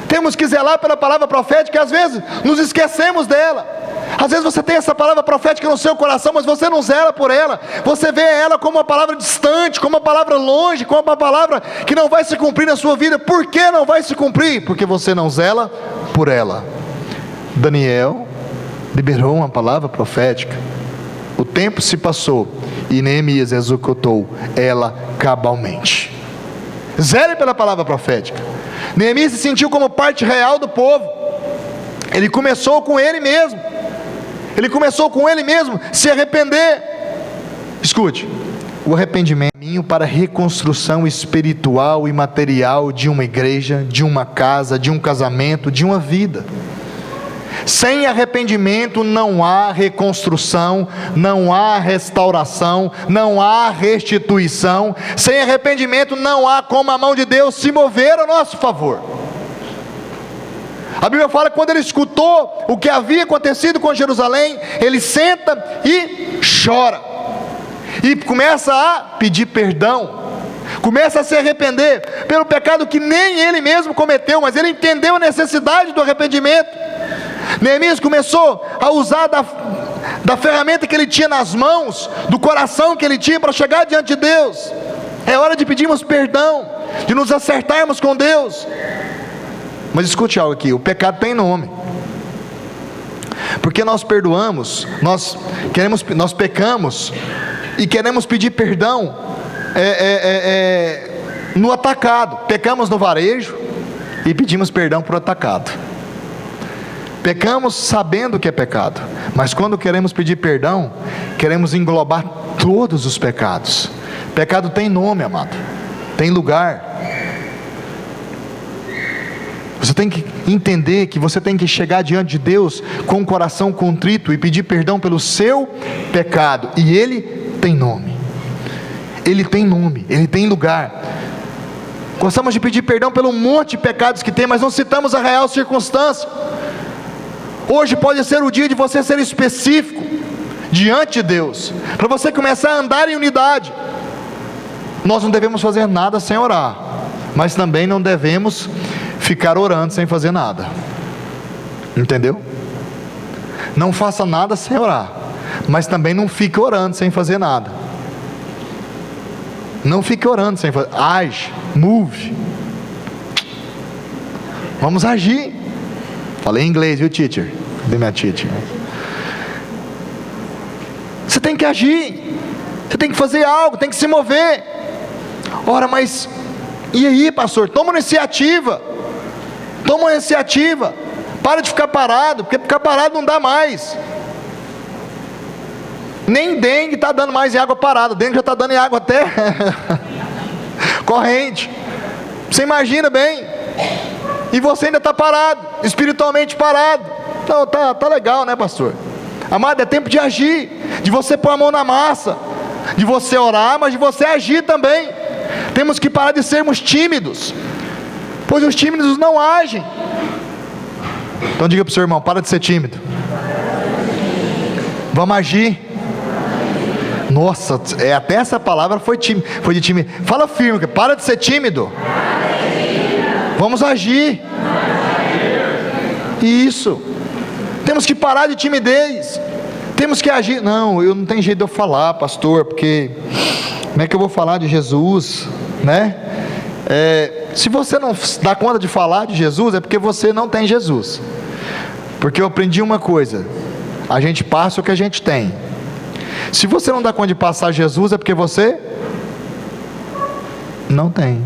Temos que zelar pela palavra profética, e às vezes nos esquecemos dela. Às vezes você tem essa palavra profética no seu coração, mas você não zela por ela. Você vê ela como uma palavra distante, como uma palavra longe, como uma palavra que não vai se cumprir na sua vida. Por que não vai se cumprir? Porque você não zela por ela. Daniel liberou uma palavra profética. O tempo se passou e Neemias executou ela cabalmente. Zele pela palavra profética. Neemias se sentiu como parte real do povo. Ele começou com ele mesmo. Se arrepender. Escute, o arrependimento é um caminho para a reconstrução espiritual e material de uma igreja, de uma casa, de um casamento, de uma vida. Sem arrependimento não há reconstrução, não há restauração, não há restituição. Sem arrependimento não há como a mão de Deus se mover a nosso favor. A Bíblia fala que quando ele escutou o que havia acontecido com Jerusalém, ele senta e chora, e começa a pedir perdão, começa a se arrepender pelo pecado que nem ele mesmo cometeu, mas ele entendeu a necessidade do arrependimento. Neemias começou a usar da ferramenta que ele tinha nas mãos, do coração que ele tinha para chegar diante de Deus. É hora de pedirmos perdão, de nos acertarmos com Deus. Mas escute algo aqui: o pecado tem nome. Porque nós perdoamos, nós pecamos e queremos pedir perdão no atacado. Pecamos no varejo e pedimos perdão por atacado. Pecamos sabendo que é pecado, mas quando queremos pedir perdão, queremos englobar todos os pecados. Pecado tem nome, amado, tem lugar. Você tem que entender que você tem que chegar diante de Deus com o coração contrito e pedir perdão pelo seu pecado, e ele tem nome, ele tem nome, ele tem lugar. Gostamos de pedir perdão pelo monte de pecados que tem, mas não citamos a real circunstância. Hoje pode ser o dia de você ser específico diante de Deus, para você começar a andar em unidade. Nós não devemos fazer nada sem orar, mas também não devemos ficar orando sem fazer nada. Entendeu? Não faça nada sem orar, mas também não fique orando sem fazer nada. Não fique orando sem fazer. Age, move. Vamos agir. Falei em inglês, viu, teacher? Cadê minha teacher? Você tem que agir, você tem que fazer algo, tem que se mover. Ora, mas e aí, pastor? Toma uma iniciativa. Toma uma iniciativa. Para de ficar parado, porque ficar parado não dá mais. Nem dengue está dando mais em água parada. Dengue já está dando em água até corrente. Você imagina bem. E você ainda está parado, espiritualmente parado. Então tá legal, né, pastor? Amado, é tempo de agir, de você pôr a mão na massa, de você orar, mas de você agir também. Temos que parar de sermos tímidos, pois os tímidos não agem. Então diga para o seu irmão: para de ser tímido, vamos agir. Nossa, até essa palavra foi de tímido. Fala firme: para de ser tímido, vamos agir. Isso. Temos que parar de timidez. Temos que agir. Não, eu não tenho jeito de eu falar, pastor, porque como é que eu vou falar de Jesus, né? Se você não dá conta de falar de Jesus, é porque você não tem Jesus. Porque eu aprendi uma coisa: a gente passa o que a gente tem. Se você não dá conta de passar Jesus, é porque você não tem.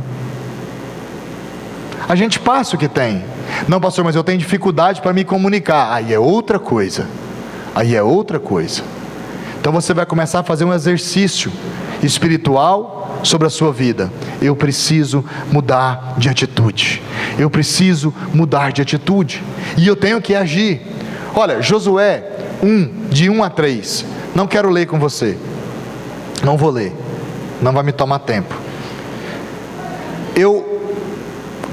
A gente passa o que tem. Não, pastor, mas eu tenho dificuldade para me comunicar. Aí é outra coisa. Aí é outra coisa. Então você vai começar a fazer um exercício espiritual sobre a sua vida. Eu preciso mudar de atitude. Eu preciso mudar de atitude. E eu tenho que agir. Olha, Josué 1, de 1 a 3. Não quero ler com você. Não vou ler. Não vai me tomar tempo.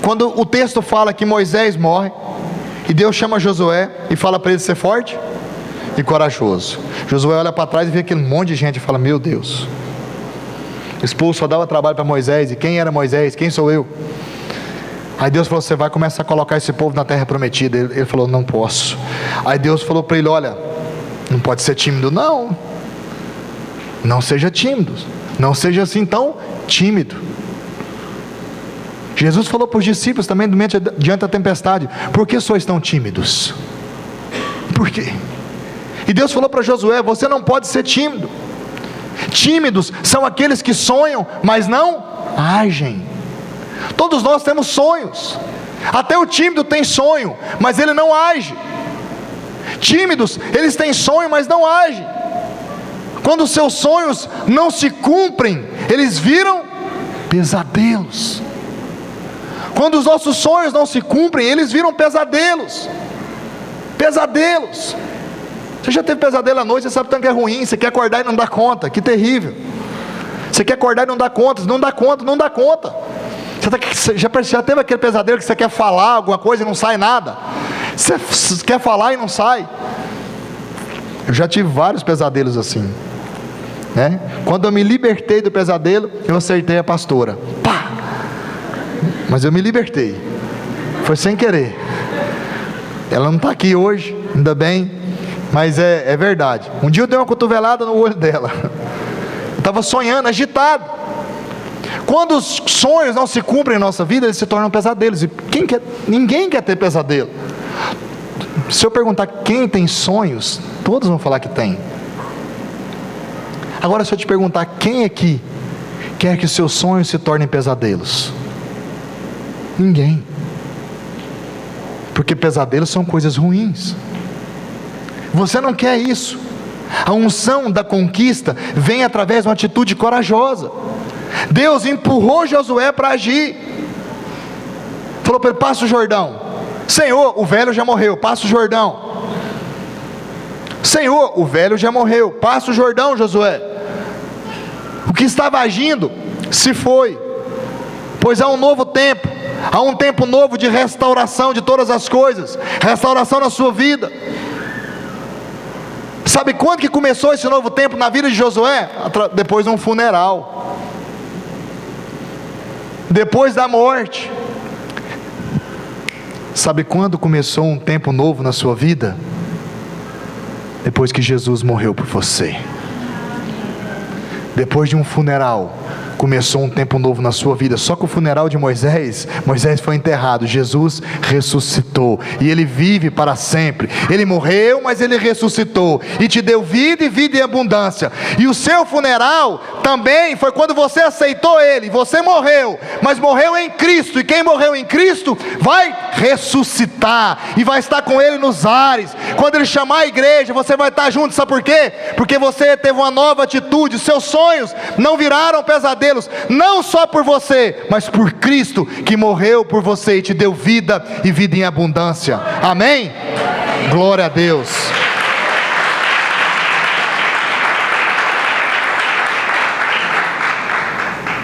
Quando o texto fala que Moisés morre, e Deus chama Josué e fala para ele ser forte e corajoso. Josué olha para trás e vê aquele monte de gente e fala: meu Deus, esse povo só dava trabalho para Moisés. E quem era Moisés? Quem sou eu? Aí Deus falou: você vai começar a colocar esse povo na terra prometida. Ele falou: não posso. Aí Deus falou para ele: olha, não pode ser tímido não. Não seja tímido. Não seja assim tão tímido. Jesus falou para os discípulos também diante da tempestade: por que sois tão tímidos? Por quê? E Deus falou para Josué: você não pode ser tímido. Tímidos são aqueles que sonham, mas não agem. Todos nós temos sonhos. Até o tímido tem sonho, mas ele não age. Tímidos, eles têm sonho, mas não agem. Quando os seus sonhos não se cumprem, eles viram pesadelos. Quando os nossos sonhos não se cumprem, eles viram pesadelos. Pesadelos. Você já teve pesadelo à noite, você sabe tanto que é ruim. Você quer acordar e não dá conta, que terrível. Você quer acordar e não dá conta, não dá conta, não dá conta. Você já teve aquele pesadelo que você quer falar alguma coisa e não sai nada? Você quer falar e não sai? Eu já tive vários pesadelos assim, né? Quando eu me libertei do pesadelo, eu acertei a pastora. Pá! Mas eu me libertei. Foi sem querer. Ela não está aqui hoje, ainda bem. Mas é verdade. Um dia eu dei uma cotovelada no olho dela. Eu estava sonhando, agitado. Quando os sonhos não se cumprem em nossa vida, eles se tornam pesadelos. E ninguém quer ter pesadelo. Se eu perguntar quem tem sonhos, todos vão falar que tem. Agora, se eu te perguntar quem aqui quer que os seus sonhos se tornem pesadelos? Ninguém. Porque pesadelos são coisas ruins. Você não quer isso. A unção da conquista vem através de uma atitude corajosa. Deus empurrou Josué para agir. Falou para ele: passa o Jordão. Senhor, o velho já morreu, passa o Jordão. Senhor, o velho já morreu, passa o Jordão, Josué. O que estava agindo se foi, pois há um novo tempo. Há um tempo novo de restauração de todas as coisas. Restauração na sua vida. Sabe quando que começou esse novo tempo na vida de Josué? Depois de um funeral. Depois da morte. Sabe quando começou um tempo novo na sua vida? Depois que Jesus morreu por você. Depois de um funeral, começou um tempo novo na sua vida. Só que o funeral de Moisés foi enterrado, Jesus ressuscitou, e Ele vive para sempre. Ele morreu, mas Ele ressuscitou, e te deu vida, e vida em abundância. E o seu funeral também foi quando você aceitou Ele. Você morreu, mas morreu em Cristo, e quem morreu em Cristo vai ressuscitar, e vai estar com Ele nos ares. Quando Ele chamar a igreja, você vai estar junto. Sabe por quê? Porque você teve uma nova atitude. Seus sonhos não viraram pesadelos, não só por você, mas por Cristo, que morreu por você e te deu vida, e vida em abundância. Amém? Glória a Deus.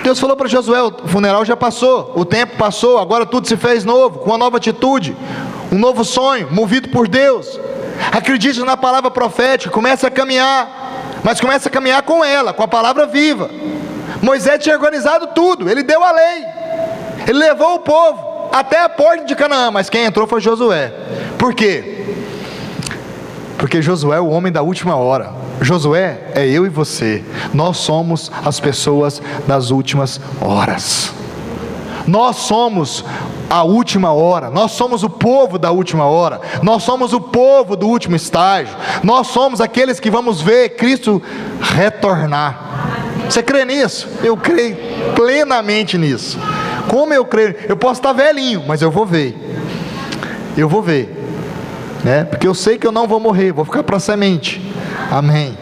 Deus falou para Josué: o funeral já passou, o tempo passou, agora tudo se fez novo, com uma nova atitude, um novo sonho, movido por Deus. Acredite na palavra profética, comece a caminhar, mas comece a caminhar com ela, com a palavra viva. Moisés tinha organizado tudo, ele deu a lei, ele levou o povo até a porta de Canaã, mas quem entrou foi Josué. Por quê? Porque Josué é o homem da última hora. Josué é eu e você. Nós somos as pessoas das últimas horas. Nós somos a última hora. Nós somos o povo da última hora. Nós somos o povo do último estágio. Nós somos aqueles que vamos ver Cristo retornar. Você crê nisso? Eu creio plenamente nisso. Como eu creio? Eu posso estar velhinho, mas eu vou ver. Eu vou ver, né? Porque eu sei que eu não vou morrer, vou ficar para a semente. Amém.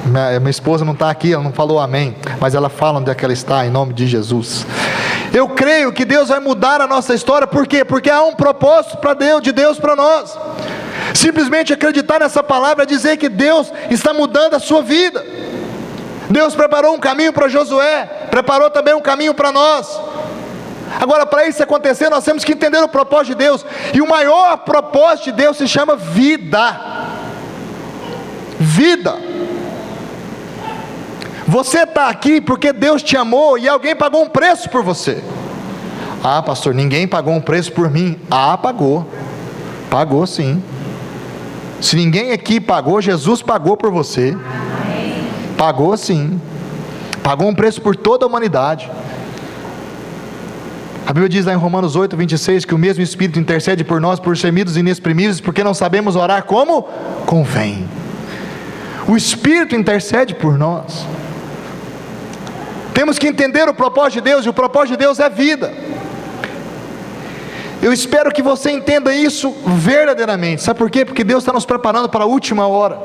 Minha esposa não está aqui, ela não falou amém, mas ela fala onde é que ela está, em nome de Jesus. Eu creio que Deus vai mudar a nossa história. Por quê? Porque há um propósito de Deus para nós. Simplesmente acreditar nessa palavra é dizer que Deus está mudando a sua vida. Deus preparou um caminho para Josué, preparou também um caminho para nós. Agora, para isso acontecer, nós temos que entender o propósito de Deus. E o maior propósito de Deus se chama vida. Vida. Você está aqui porque Deus te amou e alguém pagou um preço por você. Ah, pastor, ninguém pagou um preço por mim. Ah, pagou. Pagou sim. Se ninguém aqui pagou, Jesus pagou por você. Pagou sim. Pagou um preço por toda a humanidade. A Bíblia diz lá em Romanos 8, 26, que o mesmo Espírito intercede por nós por gemidos inexprimíveis, porque não sabemos orar como convém. O Espírito intercede por nós. Temos que entender o propósito de Deus, e o propósito de Deus é vida. Eu espero que você entenda isso verdadeiramente. Sabe por quê? Porque Deus está nos preparando para a última hora.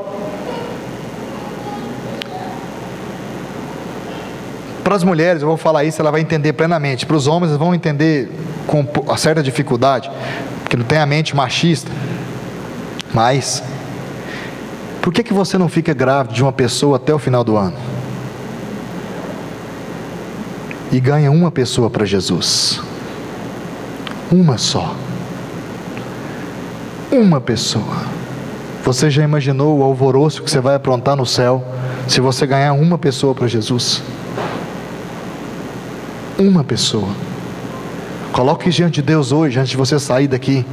Para as mulheres, eu vou falar isso, ela vai entender plenamente. Para os homens, eles vão entender com uma certa dificuldade, porque não tem a mente machista. Mas, por que você não fica grávida de uma pessoa até o final do ano? E ganha uma pessoa para Jesus. Uma só. Uma pessoa. Você já imaginou o alvoroço que você vai aprontar no céu se você ganhar uma pessoa para Jesus? Uma pessoa. Coloque diante de Deus hoje, antes de você sair daqui,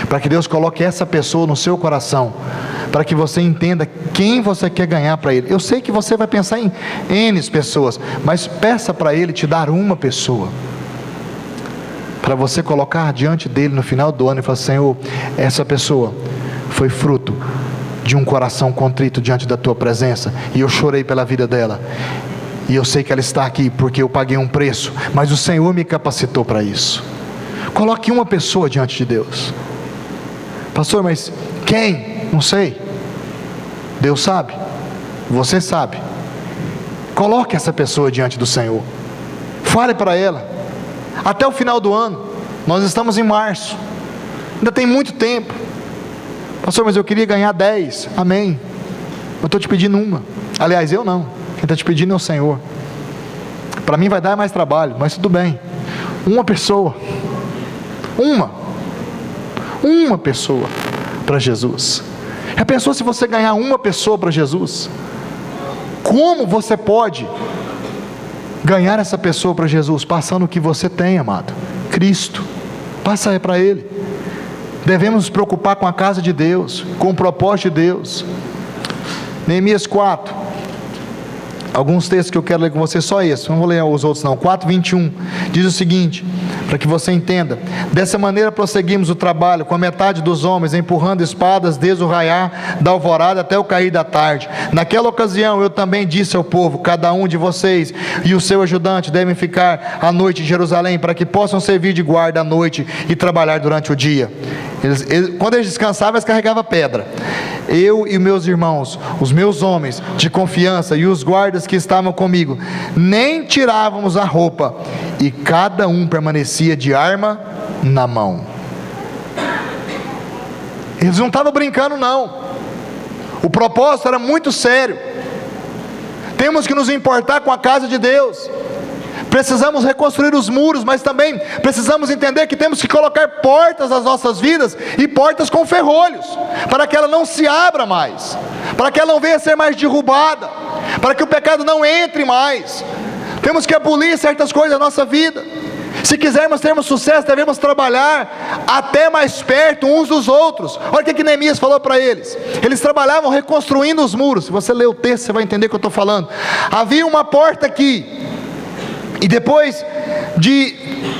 para que Deus coloque essa pessoa no seu coração, para que você entenda quem você quer ganhar para Ele. Eu sei que você vai pensar em N pessoas, mas peça para Ele te dar uma pessoa, para você colocar diante dEle no final do ano e falar: Senhor, essa pessoa foi fruto de um coração contrito diante da Tua presença, e eu chorei pela vida dela, e eu sei que ela está aqui porque eu paguei um preço, mas o Senhor me capacitou para isso. Coloque uma pessoa diante de Deus. Pastor, mas quem? Não sei. Deus sabe, você sabe. Coloque essa pessoa diante do Senhor, fale para ela. Até o final do ano, nós estamos em março, ainda tem muito tempo. Pastor, mas eu queria ganhar 10, amém. Eu estou te pedindo uma. Aliás, eu não, quem está te pedindo é o Senhor. Para mim vai dar mais trabalho, mas tudo bem. Uma pessoa, uma pessoa para Jesus. Já pensou se você ganhar uma pessoa para Jesus? Como você pode ganhar essa pessoa para Jesus? Passando o que você tem, amado, Cristo. Passa para Ele. Devemos nos preocupar com a casa de Deus, com o propósito de Deus. Neemias 4, alguns textos que eu quero ler com você, só esse, não vou ler os outros não. 4:21, diz o seguinte, para que você entenda: dessa maneira prosseguimos o trabalho, com a metade dos homens empurrando espadas desde o raiar da alvorada até o cair da tarde. Naquela ocasião eu também disse ao povo: cada um de vocês e o seu ajudante devem ficar à noite em Jerusalém, para que possam servir de guarda à noite e trabalhar durante o dia. Quando eles descansavam, eles carregavam pedra. Eu e meus irmãos, os meus homens de confiança e os guardas que estavam comigo, nem tirávamos a roupa, e cada um permanecia de arma na mão. Eles não estavam brincando não, o propósito era muito sério. Temos que nos importar com a casa de Deus. Precisamos reconstruir os muros, mas também precisamos entender que temos que colocar portas nas nossas vidas, e portas com ferrolhos, para que ela não se abra mais, para que ela não venha a ser mais derrubada, para que o pecado não entre mais. Temos que abolir certas coisas da nossa vida. Se quisermos termos sucesso, devemos trabalhar até mais perto uns dos outros. Olha o que Neemias falou para eles. Eles trabalhavam reconstruindo os muros. Se você ler o texto, você vai entender o que eu estou falando. Havia uma porta aqui, e depois de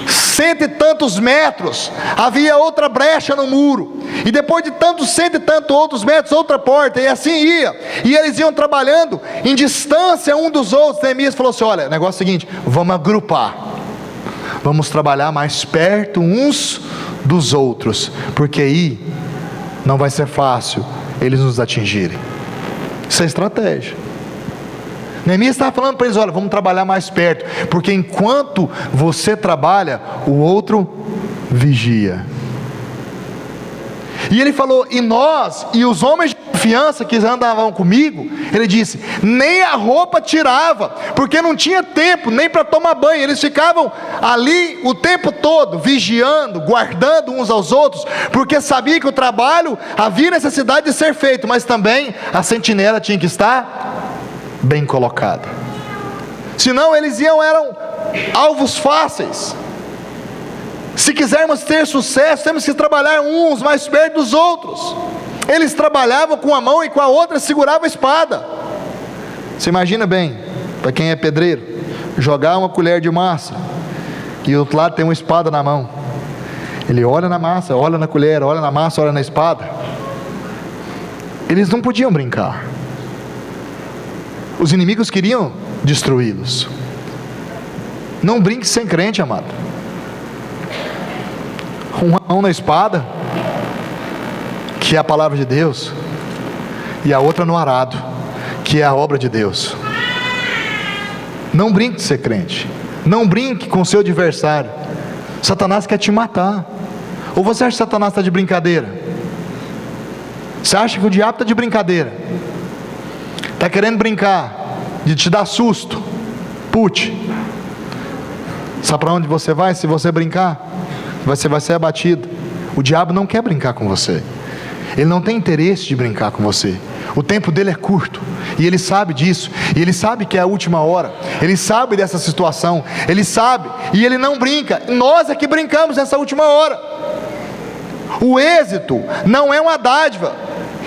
100 e tantos metros, havia outra brecha no muro, e depois de tantos 100 e tantos outros metros, outra porta, e assim ia, e eles iam trabalhando em distância um dos outros. Neemias falou assim: olha, o negócio é o seguinte, vamos agrupar, vamos trabalhar mais perto uns dos outros, porque aí não vai ser fácil eles nos atingirem. Isso é estratégia. Neemias estava falando para eles: olha, vamos trabalhar mais perto, porque enquanto você trabalha, o outro vigia. E ele falou: e nós, e os homens de confiança que andavam comigo, ele disse, nem a roupa tirava, porque não tinha tempo nem para tomar banho. Eles ficavam ali o tempo todo, vigiando, guardando uns aos outros, porque sabia que o trabalho havia necessidade de ser feito, mas também a sentinela tinha que estar bem colocada, senão eles eram alvos fáceis. Se quisermos ter sucesso, temos que trabalhar uns mais perto dos outros. Eles trabalhavam com a mão e com a outra seguravam a espada. Você imagina bem, para quem é pedreiro, jogar uma colher de massa e o outro lado tem uma espada na mão. Ele olha na massa, olha na colher, olha na massa, olha na espada. Eles não podiam brincar. Os inimigos queriam destruí-los. Não brinque sem crente, amado. Uma mão na espada, que é a palavra de Deus, e a outra no arado, que é a obra de Deus. Não brinque de ser crente. Não brinque com o seu adversário. Satanás quer te matar. Ou você acha que Satanás está de brincadeira? Você acha que o diabo está de brincadeira, está querendo brincar, de te dar susto? Pute. Sabe para onde você vai se você brincar? Você vai ser abatido. O diabo não quer brincar com você. Ele não tem interesse de brincar com você. O tempo dele é curto, e ele sabe disso, e ele sabe que é a última hora, ele sabe dessa situação, ele sabe, e ele não brinca. Nós é que brincamos nessa última hora. O êxito não é uma dádiva,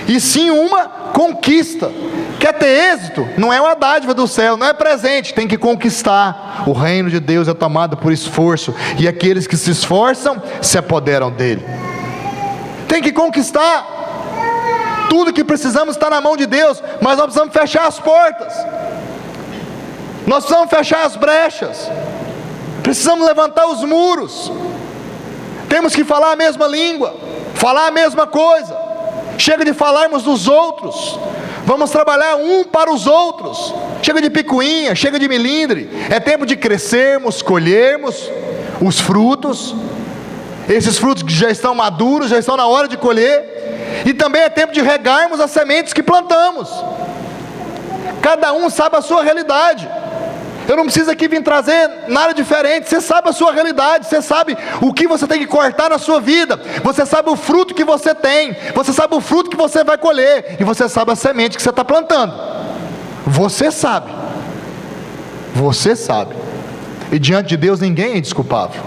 e sim uma conquista. Quer ter êxito? Não é uma dádiva do céu, não é presente, tem que conquistar. O reino de Deus é tomado por esforço, e aqueles que se esforçam se apoderam dele. Tem que conquistar. Tudo que precisamos está na mão de Deus, mas nós precisamos fechar as portas, nós precisamos fechar as brechas, precisamos levantar os muros. Temos que falar a mesma língua, falar a mesma coisa. Chega de falarmos dos outros, vamos trabalhar um para os outros. Chega de picuinha, chega de melindre. É tempo de crescermos, colhermos os frutos. Esses frutos que já estão maduros, já estão na hora de colher. E também é tempo de regarmos as sementes que plantamos. Cada um sabe a sua realidade. Eu não preciso aqui vir trazer nada diferente. Você sabe a sua realidade, você sabe o que você tem que cortar na sua vida, você sabe o fruto que você tem, você sabe o fruto que você vai colher, e você sabe a semente que você está plantando. Você sabe. Você sabe. E diante de Deus ninguém é indesculpável,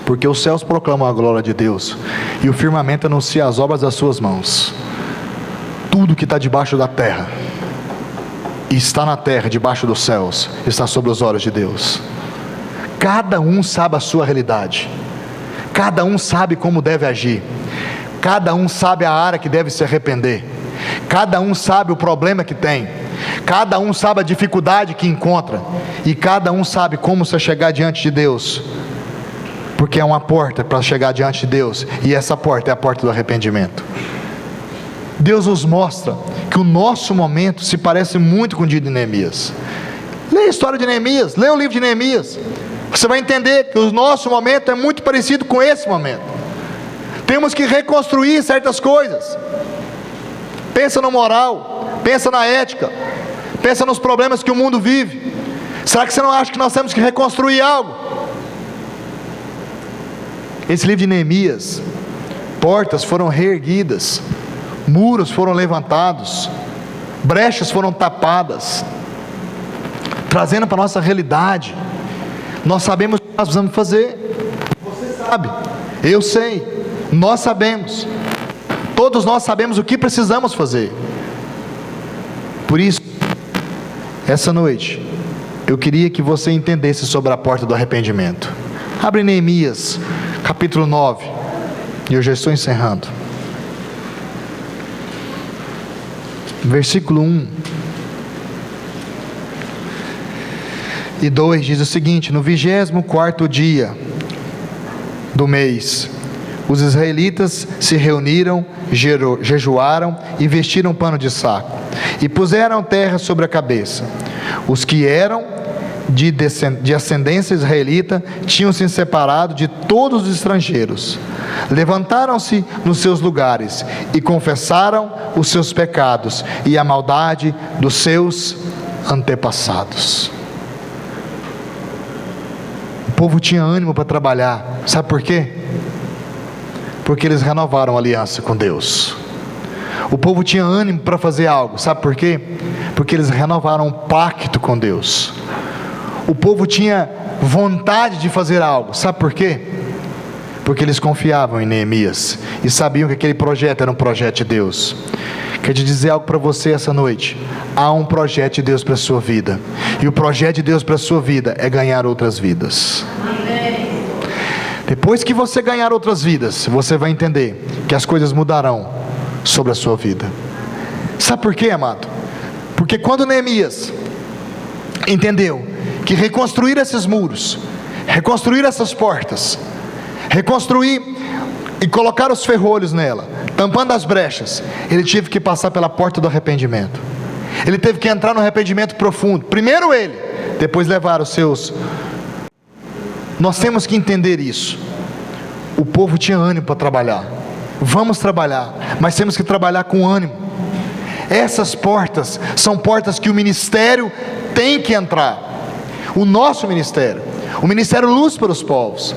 porque os céus proclamam a glória de Deus, e o firmamento anuncia as obras das suas mãos. Tudo que está debaixo da terra, e está na terra, debaixo dos céus, está sob os olhos de Deus. Cada um sabe a sua realidade, cada um sabe como deve agir, cada um sabe a área que deve se arrepender, cada um sabe o problema que tem, cada um sabe a dificuldade que encontra, e cada um sabe como se chegar diante de Deus. Porque é uma porta para chegar diante de Deus, e essa porta é a porta do arrependimento. Deus nos mostra que o nosso momento se parece muito com o dia de Neemias. Leia a história de Neemias, leia o livro de Neemias. Você vai entender que o nosso momento é muito parecido com esse momento. Temos que reconstruir certas coisas. Pensa no moral, pensa na ética, pensa nos problemas que o mundo vive. Será que você não acha que nós temos que reconstruir algo? Esse livro de Neemias, portas foram reerguidas, muros foram levantados, brechas foram tapadas, trazendo para a nossa realidade. Nós sabemos o que nós precisamos fazer. Você sabe, eu sei, nós sabemos, todos nós sabemos o que precisamos fazer. Por isso, essa noite, eu queria que você entendesse sobre a porta do arrependimento. Abre Neemias capítulo 9, e eu já estou encerrando. Versículo 1 e 2 diz o seguinte: no 24º dia do mês, os israelitas se reuniram, jejuaram e vestiram pano de saco, e puseram terra sobre a cabeça. Os que eram de ascendência israelita tinham se separado de todos os estrangeiros, levantaram-se nos seus lugares e confessaram os seus pecados e a maldade dos seus antepassados. O povo tinha ânimo para trabalhar. Sabe por quê? Porque eles renovaram a aliança com Deus. O povo tinha ânimo para fazer algo. Sabe por quê? Porque eles renovaram um pacto com Deus. O povo tinha vontade de fazer algo. Sabe por quê? Porque eles confiavam em Neemias e sabiam que aquele projeto era um projeto de Deus. Quero te dizer algo para você essa noite. Há um projeto de Deus para a sua vida, e o projeto de Deus para a sua vida é ganhar outras vidas. Amém. Depois que você ganhar outras vidas, você vai entender que as coisas mudarão sobre a sua vida. Sabe por quê, amado? Porque quando Neemias entendeu que reconstruir esses muros, reconstruir essas portas, reconstruir e colocar os ferrolhos nela, tampando as brechas, ele teve que passar pela porta do arrependimento. Ele teve que entrar no arrependimento profundo. Primeiro ele, depois levar os seus. Nós temos que entender isso. O povo tinha ânimo para trabalhar. Vamos trabalhar, mas temos que trabalhar com ânimo. Essas portas são portas que o ministério tem que entrar. O nosso ministério, o ministério Luz para os Povos.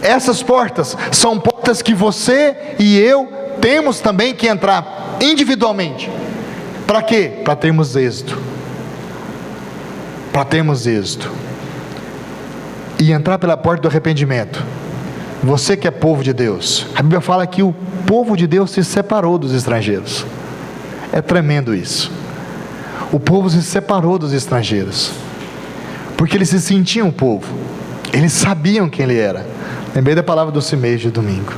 Essas portas são portas que você e eu temos também que entrar individualmente. Para quê? Para termos êxito. Para termos êxito. E entrar pela porta do arrependimento. Você que é povo de Deus, a Bíblia fala que o povo de Deus se separou dos estrangeiros. É tremendo isso. O povo se separou dos estrangeiros, porque eles se sentiam povo, eles sabiam quem ele era. Lembrei da palavra do Cimês de domingo.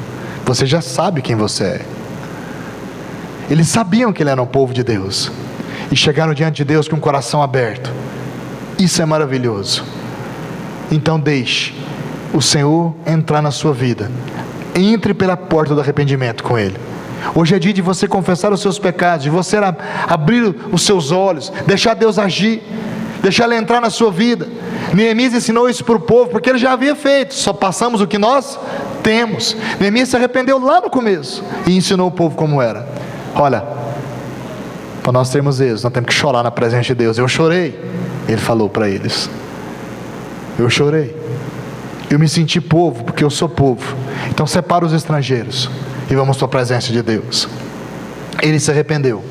Você já sabe quem você é. Eles sabiam que ele era um povo de Deus, e chegaram diante de Deus com o coração aberto. Isso é maravilhoso. Então deixe o Senhor entrar na sua vida. Entre pela porta do arrependimento com Ele. Hoje é dia de você confessar os seus pecados, de você abrir os seus olhos, deixar Deus agir, deixar Ele entrar na sua vida. Neemias ensinou isso para o povo, porque ele já havia feito. Só passamos o que nós temos. Neemias se arrependeu lá no começo e ensinou o povo como era. Olha, para nós termos êxito, nós temos que chorar na presença de Deus. Eu chorei, ele falou para eles. Eu chorei. Eu me senti povo, porque eu sou povo. Então separa os estrangeiros e vamos para a presença de Deus. Ele se arrependeu,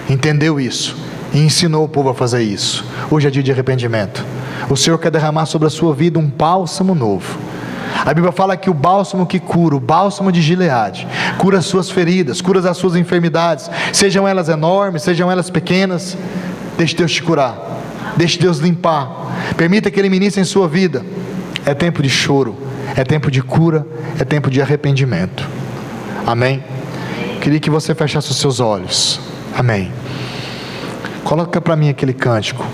entendeu isso e ensinou o povo a fazer isso. Hoje é dia de arrependimento. O Senhor quer derramar sobre a sua vida um bálsamo novo. A Bíblia fala que o bálsamo que cura, o bálsamo de Gileade, cura as suas feridas, cura as suas enfermidades, sejam elas enormes, sejam elas pequenas. Deixe Deus te curar, deixe Deus limpar, permita que Ele ministre em sua vida. É tempo de choro, é tempo de cura, é tempo de arrependimento. Amém? Queria que você fechasse os seus olhos. Amém. Coloca para mim aquele cântico.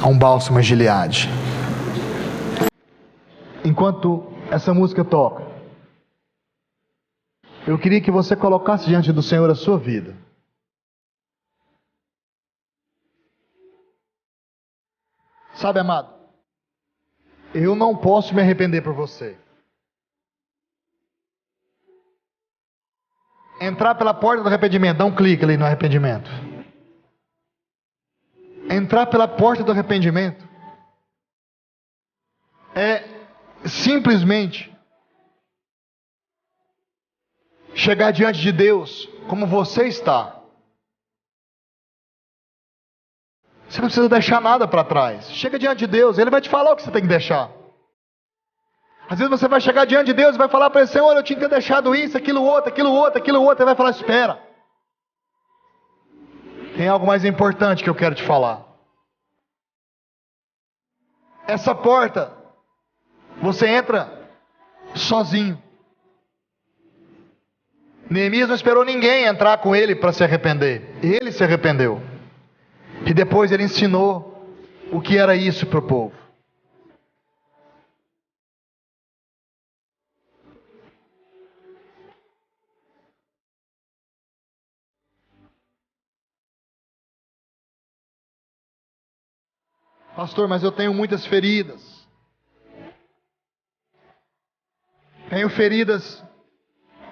Há um bálsamo em Gileade. Enquanto essa música toca, eu queria que você colocasse diante do Senhor a sua vida. Sabe, amado, eu não posso me arrepender por você. Entrar pela porta do arrependimento, dá um clique ali no arrependimento. Entrar pela porta do arrependimento é simplesmente chegar diante de Deus como você está. Você não precisa deixar nada para trás. Chega diante de Deus, Ele vai te falar o que você tem que deixar. Às vezes você vai chegar diante de Deus e vai falar para Ele: Senhor, eu tinha que ter deixado isso, aquilo outro, aquilo outro, aquilo outro. Ele vai falar: espera, tem algo mais importante que eu quero te falar. Essa porta, você entra sozinho. Neemias não esperou ninguém entrar com ele para se arrepender. Ele se arrependeu. E depois ele ensinou o que era isso para o povo. Pastor, mas eu tenho muitas feridas. Tenho feridas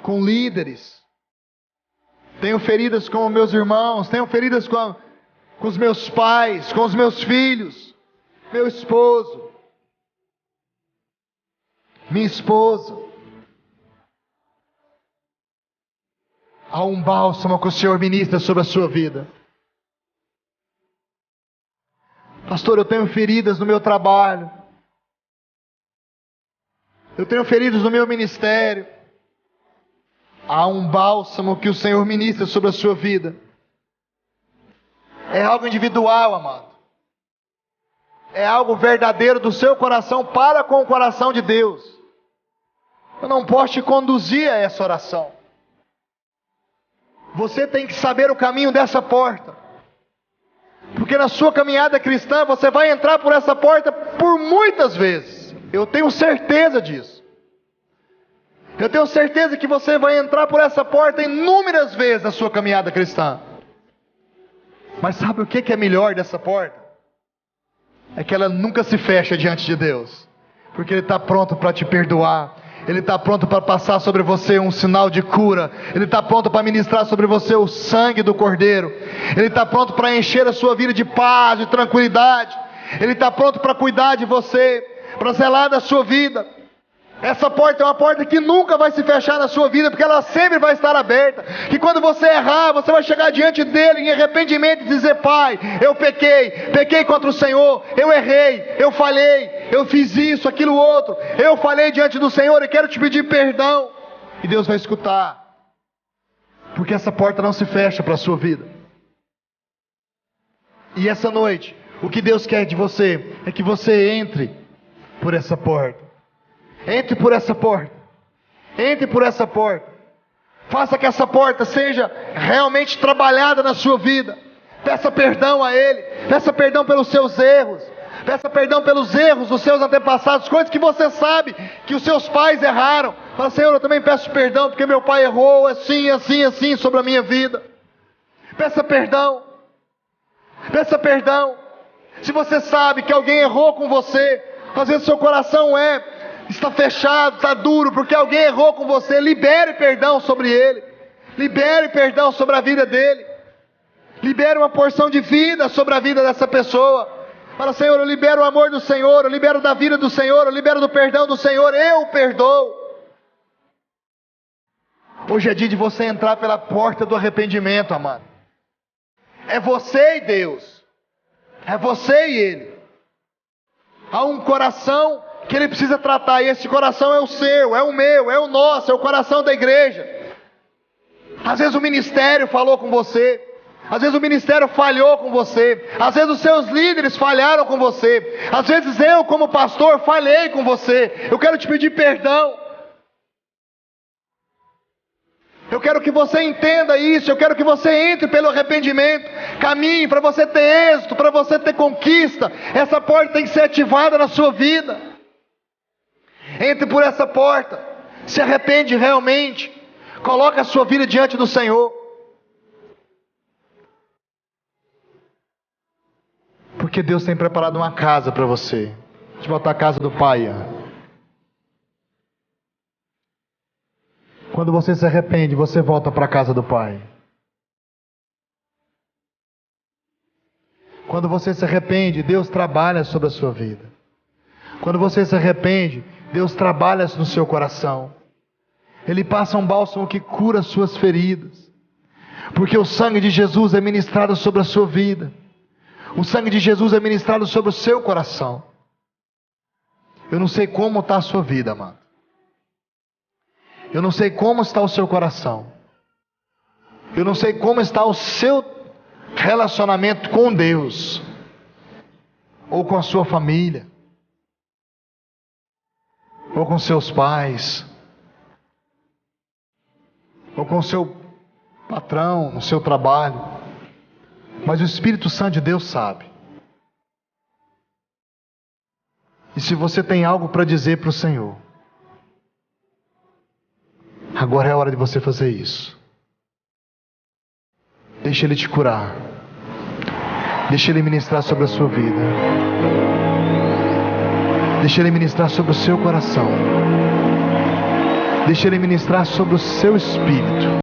com líderes. Tenho feridas com meus irmãos. Tenho feridas com os meus pais, com os meus filhos, meu esposo, minha esposa. Há um bálsamo que o Senhor ministra sobre a sua vida. Pastor, eu tenho feridas no meu trabalho. Eu tenho feridas no meu ministério. Há um bálsamo que o Senhor ministra sobre a sua vida. É algo individual, amado. É algo verdadeiro do seu coração para com o coração de Deus. Eu não posso te conduzir a essa oração. Você tem que saber o caminho dessa porta. Porque na sua caminhada cristã você vai entrar por essa porta por muitas vezes. Eu tenho certeza disso. Eu tenho certeza que você vai entrar por essa porta inúmeras vezes na sua caminhada cristã. Mas sabe o que é melhor dessa porta? É que ela nunca se fecha diante de Deus. Porque Ele está pronto para te perdoar. Ele está pronto para passar sobre você um sinal de cura. Ele está pronto para ministrar sobre você o sangue do Cordeiro. Ele está pronto para encher a sua vida de paz, de tranquilidade. Ele está pronto para cuidar de você, para zelar da sua vida. Essa porta é uma porta que nunca vai se fechar na sua vida, porque ela sempre vai estar aberta. Que quando você errar, você vai chegar diante dele em arrependimento e dizer: Pai, eu pequei contra o Senhor, eu errei, eu falhei, eu fiz isso, aquilo outro, eu falei diante do Senhor e quero te pedir perdão. E Deus vai escutar, porque essa porta não se fecha para a sua vida. E essa noite, o que Deus quer de você é que você entre por essa porta. Entre por essa porta. Entre por essa porta. Faça que essa porta seja realmente trabalhada na sua vida. Peça perdão a Ele. Peça perdão pelos seus erros. Peça perdão pelos erros dos seus antepassados. Coisas que você sabe que os seus pais erraram. Fala: Senhor, eu também peço perdão porque meu pai errou assim, assim, assim sobre a minha vida. Peça perdão. Peça perdão. Se você sabe que alguém errou com você, às vezes seu coração está fechado, está duro, porque alguém errou com você, libere perdão sobre ele. Libere perdão sobre a vida dele. Libere uma porção de vida sobre a vida dessa pessoa. Fala: Senhor, eu libero o amor do Senhor, eu libero da vida do Senhor, eu libero do perdão do Senhor, eu perdoo. Hoje é dia de você entrar pela porta do arrependimento, amado. É você e Deus. É você e Ele. Há um coração que Ele precisa tratar, e esse coração é o seu, é o meu, é o nosso, é o coração da igreja. Às vezes o ministério falou com você, às vezes o ministério falhou com você, às vezes os seus líderes falharam com você, às vezes eu como pastor falhei com você. Eu quero te pedir perdão. Eu quero que você entenda isso. Eu quero que você entre pelo arrependimento. Caminhe para você ter êxito, para você ter conquista. Essa porta tem que ser ativada na sua vida. Entre por essa porta. Se arrepende realmente. Coloca a sua vida diante do Senhor. Porque Deus tem preparado uma casa para você. Deixa eu botar a casa do Pai. Quando você se arrepende, você volta para a casa do Pai. Quando você se arrepende, Deus trabalha sobre a sua vida. Quando você se arrepende, Deus trabalha no seu coração. Ele passa um bálsamo que cura as suas feridas. Porque o sangue de Jesus é ministrado sobre a sua vida. O sangue de Jesus é ministrado sobre o seu coração. Eu não sei como está a sua vida, amado. Eu não sei como está o seu coração. Eu não sei como está o seu relacionamento com Deus. Ou com a sua família. Ou com seus pais. Ou com o seu patrão, no seu trabalho. Mas o Espírito Santo de Deus sabe. E se você tem algo para dizer para o Senhor, agora é a hora de você fazer isso. Deixa Ele te curar. Deixa Ele ministrar sobre a sua vida. Deixa Ele ministrar sobre o seu coração. Deixa Ele ministrar sobre o seu espírito.